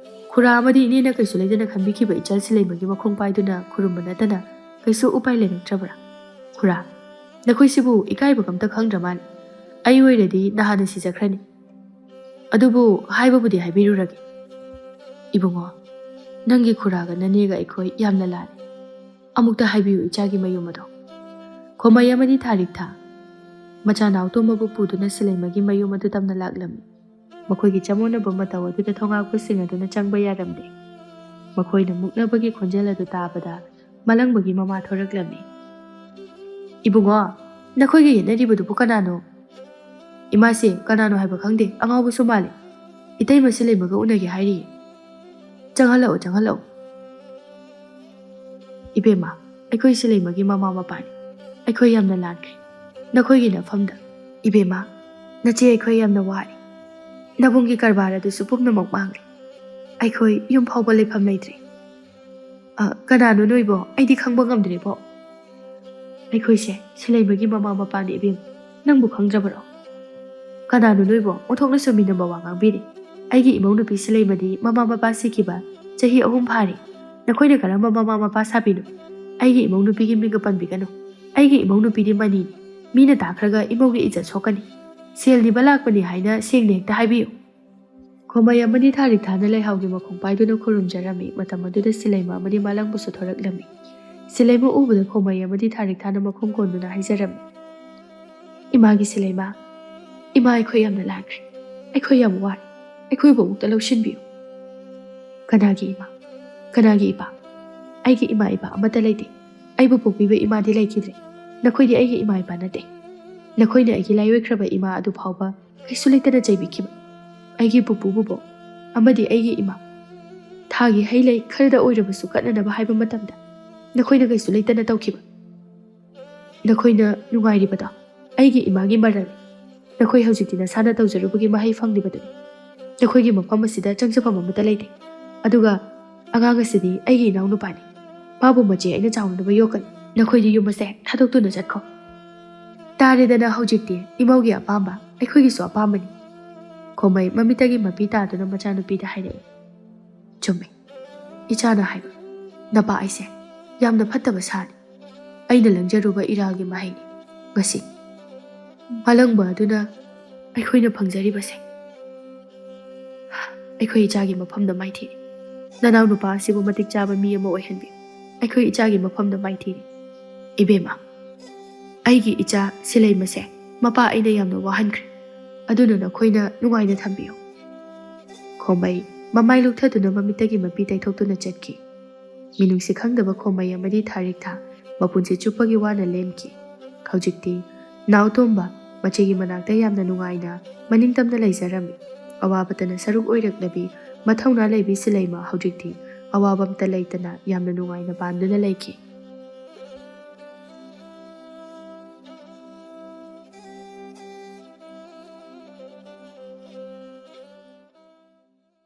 ꯈꯨꯔꯥ ꯑꯃꯗꯤ ꯏꯅꯦꯅ ꯀꯩꯁꯨ ꯂꯩꯇꯅ ꯈꯟꯕꯤꯈꯤꯕ ꯏꯆꯜ ꯁꯤꯂꯩꯃꯒꯤ ꯃꯈꯣꯡ ꯄꯥꯏꯗꯨꯅ ꯈꯨꯔꯨꯝꯕ ꯅꯠꯇꯅ ꯀꯩꯁꯨ ꯎꯄꯥꯏ ꯂꯩꯔꯛꯇ꯭ꯔꯕ꯭ꯔꯥ? ꯈꯨꯔꯥ, ꯅꯈꯣꯏꯁꯤꯕꯨ ꯏꯀꯥꯏꯕꯒ ꯑꯝꯇ ꯈꯪꯗ꯭ꯔ ꯃꯥꯜꯂꯦ꯫ ꯑꯩ ꯑꯣꯏꯔꯗꯤ ꯅꯍꯥꯟꯅ ꯁꯤꯖꯈ꯭ꯔꯅꯤ꯫ ꯑꯗꯨꯕꯨ ꯍꯥꯏꯕꯕꯨꯗꯤ ꯍꯥꯏꯕꯤꯔꯨꯔꯒꯦ꯫ ꯏꯕꯨꯡꯉꯣ, ꯅꯪꯒꯤ ꯈꯨꯔꯥꯒ ꯅꯅꯦꯒ ꯑꯩꯈꯣꯏ ꯌꯥꯝꯅ ꯂꯥꯜꯂꯦ꯫ ꯑꯃꯨꯛꯇ ꯍꯥꯏꯕꯤꯌꯨ ꯏꯆꯥꯒꯤ ꯃꯌꯨꯝ ꯑꯗꯣ꯫ ꯈꯣꯃꯩ ꯑꯃꯗꯤ ꯊꯥꯔꯤꯛ ꯊꯥ ꯃꯆꯥ ꯅꯥꯎꯇꯣꯝꯕꯕꯨ ꯄꯨꯗꯨꯅ ꯁꯤꯂꯩꯃꯒꯤ ꯃꯌꯨꯝ ꯑꯗꯨ ꯇꯝꯅ ꯂꯥꯛꯂꯝꯃꯤ꯫ ꯃꯈꯣꯏꯒꯤ ꯆꯃꯣꯠꯅꯕ ꯃꯇꯧ ꯑꯗꯨꯗ ꯊꯣꯉꯥꯛꯄꯁꯤꯡ ꯑꯗꯨꯅ ꯆꯪꯕ ꯌꯥꯔꯝꯗꯦ꯫ ꯃꯈꯣꯏꯅ ꯃꯨꯛꯅꯕꯒꯤ ꯈꯣꯟꯖꯦꯜ ꯑꯗꯨ ꯇꯥꯕꯗ ꯃꯂꯪꯕꯒꯤ ꯃꯃꯥ ꯊꯣꯔꯛꯂꯝꯃꯤ꯫ ꯏꯕꯨꯡꯉꯣ, ꯅꯈꯣꯏꯒ ꯌꯦꯠꯅꯔꯤꯕꯗꯨꯕꯨ ꯀꯅꯥꯅꯣ? ꯏꯃꯥꯁꯦ ꯀꯅꯥꯅꯣ ꯍꯥꯏꯕ ꯈꯪꯗꯦ, ꯑꯉꯥꯎꯕꯁꯨ ꯃꯥꯜꯂꯤ꯫ ꯏꯇꯩꯃ ꯁꯤꯂꯩꯃꯒ ꯎꯅꯒꯦ ꯍꯥꯏꯔꯤꯌꯦ꯫ ꯆꯪꯍꯜꯂꯛꯑꯣ, ꯆꯪꯍꯜꯂꯛꯑꯣ꯫ ꯏꯕꯦꯝꯃ, ꯑꯩꯈꯣꯏ ꯁꯤꯂꯩꯃꯒꯤ ꯃꯃꯥ ꯃꯄꯥꯅꯤ꯫ ꯑꯩꯈꯣꯏ ꯌꯥꯝꯅ ꯂꯥꯟꯈ꯭ꯔꯦ ꯅꯈꯣꯏꯒꯤ ꯅꯐꯝꯗ꯫ ꯏꯕꯦꯝꯃ, ꯅꯆꯦ ꯑꯩꯈꯣꯏ ꯌꯥꯝꯅ ꯋꯥꯔꯦ꯫ ꯅꯕꯨꯡꯒꯤ ꯀꯔꯕꯥꯔ ꯑꯗꯨꯁꯨ ꯄꯨꯝꯅꯃꯛ ꯃꯥꯡꯂꯦ꯫ ꯑꯩꯈꯣꯏ ꯌꯨꯝ ꯐꯥꯎꯕ ꯂꯩꯐꯝ ꯂꯩꯇ꯭ꯔꯦ꯫ ꯀꯅꯥꯅꯣ ꯅꯣꯏꯕꯣ? ꯑꯩꯗꯤ ꯈꯪꯕ ꯉꯝꯗ꯭ꯔꯦꯕꯣ꯫ ꯑꯩꯈꯣꯏꯁꯦ ꯁꯤꯂꯩꯃꯒꯤ ꯃꯃꯥ ꯃꯄꯥꯅꯤ ꯏꯕꯦꯝ, ꯅꯪꯕꯨ ꯈꯪꯗ꯭ꯔꯕꯔꯣ? ꯀꯅꯥꯅꯣ ꯅꯣꯏꯕꯣ? ꯑꯣꯟꯊꯣꯛꯅ ꯁꯨꯃꯤꯟꯅꯕ ꯋꯥ ꯉꯥꯡꯕꯤꯔꯦ꯫ ꯑꯩꯒꯤ ꯏꯃꯧ ꯅꯨꯄꯤ ꯁꯤꯂꯩꯃꯗꯤ ꯃꯃꯥ ꯃꯄꯥ ꯁꯤꯈꯤꯕ ꯆꯍꯤ 3 ꯐꯥꯔꯦ꯫ ꯅꯈꯣꯏꯅ ꯀꯔꯝꯕ ꯃꯃꯥ ꯃꯄꯥ ꯁꯥꯕꯤꯅꯣ? ꯑꯩꯒꯤ ꯏꯃꯧ ꯅꯨꯄꯤꯒꯤ ꯃꯤꯡꯒ ꯄꯟꯕꯤꯒꯅꯨ꯫ ꯑꯩꯒꯤ ꯏꯃꯧ ꯅꯨꯄꯤꯗꯤ ꯃꯅꯤꯅꯤ꯫ ꯃꯤꯅ ꯇꯥꯈ꯭ꯔꯒ ꯏꯃꯧꯒꯤ ꯏज्ꯖꯠ ꯁꯣꯛꯀꯅꯤ꯫ ꯁꯦꯜ ꯅꯤꯕ ꯂꯥꯛꯄꯅꯤ ꯍꯥꯏꯅ ꯁꯦꯡꯅ ꯍꯦꯛꯇ ꯍꯥꯏꯕꯤꯌꯨ꯫ ꯈꯣꯃꯩ ꯑꯃꯗꯤ ꯊꯥꯔꯤꯛ ꯊꯥꯅ ꯂꯩꯍꯥꯎꯒꯤ ꯃꯈꯣꯡ ꯄꯥꯏꯗꯨꯅ ꯈꯨꯔꯨꯝꯖꯔꯝꯃꯤ꯫ ꯃꯇꯝ ꯑꯗꯨꯗ ꯁꯤꯂꯩꯃ ꯑꯃꯗꯤ ꯃꯂꯪꯕꯁꯨ ꯊꯣꯔꯛꯂꯝꯃꯤ꯫ ꯁꯤꯂꯩꯃ ꯎꯕꯗ ꯈꯣꯃꯩ ꯑꯃꯗꯤ ꯊꯥꯔꯤꯛ ꯊꯥꯅ ꯃꯈꯣꯡ ꯀꯣꯟꯗꯨꯅ ꯍꯥꯏꯖꯔꯝꯃꯤ꯫ ꯏꯃꯥꯒꯤ ꯁꯤꯂꯩꯃ, ꯏꯃꯥ ꯑꯩꯈꯣꯏ ꯌꯥꯝꯅ ꯂꯥꯟꯈ꯭ꯔꯦ꯫ ꯑꯩꯈꯣꯏ ꯌꯥꯝ ꯋꯥꯔꯦ꯫ ꯑꯩꯈꯣꯏꯕꯨ ꯑꯃꯨꯛꯇ ꯂꯧꯁꯤꯟꯕꯤꯌꯨ꯫ ꯀꯅꯥꯒꯤ ꯏꯃꯥ? ꯀꯅꯥꯒꯤ ꯏꯄꯥ? ꯑꯩꯒꯤ ꯏꯃꯥ ꯏꯄꯥ ꯑꯃꯠꯇ ꯂꯩꯇꯦ꯫ ꯑꯩꯕꯨ ꯄꯣꯛꯄꯤꯕ ꯏꯃꯥꯗꯤ ꯂꯩꯈꯤꯗ꯭ꯔꯦ꯫ ꯅꯈꯣꯏꯗꯤ ꯑꯩꯒꯤ ꯏꯃꯥ ꯏꯄꯥ ꯅꯠꯇꯦ꯫ ꯅꯈꯣꯏꯅ ꯑꯩꯒꯤ ꯂꯥꯏꯑꯣꯏꯈ꯭ꯔꯕ ꯏꯃꯥ ꯑꯗꯨ ꯐꯥꯎꯕ ꯀꯩꯁꯨ ꯂꯩꯇꯅ ꯆꯩꯕꯤꯈꯤꯕ꯫ ꯑꯩꯒꯤ ꯄꯨꯄꯨ ꯕꯨꯕꯣꯛ ꯑꯃꯗꯤ ꯑꯩꯒꯤ ꯏꯃꯥ ꯊꯥꯒꯤ ꯍꯩ ꯂꯩ ꯈꯔꯗ ꯑꯣꯏꯔꯕꯁꯨ ꯀꯠꯅꯅꯕ ꯍꯥꯏꯕ ꯃꯇꯝꯗ ꯅꯈꯣꯏꯅ ꯀꯩꯁꯨ ꯂꯩꯇꯅ ꯇꯧꯈꯤꯕ꯫ ꯅꯈꯣꯏꯅ ꯅꯨꯡꯉꯥꯏꯔꯤꯕꯗꯣ ꯑꯩꯒꯤ ꯏꯃꯥꯒꯤ ꯃꯔꯜꯅꯤ꯫ ꯅꯈꯣꯏ ꯍꯧꯖꯤꯛꯇꯤ ꯅꯁꯥꯅ ꯇꯧꯖꯔꯨꯕꯒꯤ ꯃꯍꯩ ꯐꯪꯂꯤꯕꯗꯨꯅꯤ꯫ ꯅꯈꯣꯏꯒꯤ ꯃꯐꯝ ꯑꯁꯤꯗ ꯆꯪꯖꯐꯝ ꯑꯃꯠꯇ ꯂꯩꯇꯦ꯫ ꯑꯗꯨꯒ ꯑꯉꯥꯡ ꯑꯁꯤꯗꯤ ꯑꯩꯒꯤ ꯏꯅꯥꯎ ꯅꯨꯄꯥꯅꯤ꯫ ꯃꯥꯕꯨ ꯃꯆꯦ ꯑꯩꯅ ꯆꯥꯎꯅꯅꯕ ꯌꯣꯛꯀꯅꯤ꯫ ꯅꯈꯣꯏꯗꯤ ꯌꯨꯝ ꯑꯁꯦ ꯊꯥꯗꯣꯛꯇꯨꯅ ꯆꯠꯈꯣ꯫ ꯇꯥꯔꯦꯗꯅ ꯍꯧꯖꯤꯛꯇꯤ ꯏꯃꯧꯒꯤ ꯑꯄꯥꯝꯕ ꯑꯩꯈꯣꯏꯒꯤꯁꯨ ꯑꯄꯥꯝꯕꯅꯤ꯫ ꯈꯣꯃꯩ ꯃꯃꯤꯠꯇꯒꯤ ꯃꯄꯤ ꯇꯥꯗꯨꯅ ꯃꯆꯥꯅꯨꯄꯤꯗ ꯍꯥꯏꯔꯛꯏ꯫ ꯆꯨꯝꯃꯦ, ꯏꯆꯥꯅ ꯍꯥꯏꯕ꯫ ꯅꯄꯥ ꯑꯩꯁꯦ ꯌꯥꯝꯅ ꯐꯠꯇꯕ ꯁꯥꯅꯤ꯫ ꯑꯩꯅ ꯂꯪꯖꯔꯨꯕ ꯏꯔꯥꯜꯒꯤ ꯃꯍꯩꯅꯤ ꯉꯁꯤ ꯃꯂꯪꯕ ꯑꯗꯨꯅ ꯑꯩꯈꯣꯏꯅ ꯐꯪꯖꯔꯤꯕꯁꯦ꯫ ꯑꯩꯈꯣꯏ ꯏꯆꯥꯒꯤ ꯃꯐꯝꯗ ꯃꯥꯏꯊꯤꯔꯤ꯫ ꯅꯅꯥꯎ ꯅꯨꯄꯥ ꯑꯁꯤꯕꯨ ꯃꯇꯤꯛ ꯆꯥꯕ ꯃꯤ ꯑꯃ ꯑꯣꯏꯍꯟꯕꯤꯌꯨ꯫ ꯑꯩꯈꯣꯏ ꯏꯆꯥꯒꯤ ꯃꯐꯝꯗ ꯃꯥꯏꯊꯤꯔꯤ꯫ ꯏꯕꯦꯝꯃ, ꯑꯩꯒꯤ ꯏꯆꯥ ꯁꯤꯂꯩꯃꯁꯦ ꯃꯄꯥ ꯑꯩꯅ ꯌꯥꯝꯅ ꯋꯥꯍꯟꯈ꯭ꯔꯦ꯫ ꯑꯗꯨꯅ ꯅꯈꯣꯏꯅ ꯅꯨꯡꯉꯥꯏꯅ ꯊꯝꯕꯤꯌꯨ꯫ ꯈꯣꯃꯩ ꯃꯃꯥꯏ ꯂꯨꯛꯊꯗꯨꯅ ꯃꯃꯤꯠꯇꯒꯤ ꯃꯄꯤ ꯇꯩꯊꯣꯛꯇꯨꯅ ꯆꯠꯈꯤ꯫ ꯃꯤꯅꯨꯡꯁꯤ ꯈꯪꯗꯕ ꯈꯣꯃꯩ ꯑꯃꯗꯤ ꯊꯥꯔꯤꯛ ꯊꯥ ꯃꯄꯨꯟꯁꯤ ꯆꯨꯞꯄꯒꯤ ꯋꯥꯅ ꯂꯦꯟꯈꯤ꯫ ꯍꯧꯖꯤꯛꯇꯤ ꯅꯥꯎꯇꯣꯝꯕ ꯃꯆꯦꯒꯤ ꯃꯅꯥꯛꯇ ꯌꯥꯝꯅ ꯅꯨꯡꯉꯥꯏꯅ ꯃꯅꯤꯡꯇꯝꯅ ꯂꯩꯖꯔꯝꯃꯤ꯫ ꯑꯋꯥꯕꯇꯅ ꯁꯔꯨꯛ ꯑꯣꯏꯔꯛꯂꯕꯤ ꯃꯊꯧꯅꯥ ꯂꯩꯕꯤ ꯁꯤꯂꯩꯃ ꯍꯧꯖꯤꯛꯇꯤ ꯑꯋꯥꯕ ꯑꯝꯇ ꯂꯩꯇꯅ ꯌꯥꯝꯅ ꯅꯨꯡꯉꯥꯏꯅ ꯄꯥꯟꯗꯨꯅ ꯂꯩꯈꯤ꯫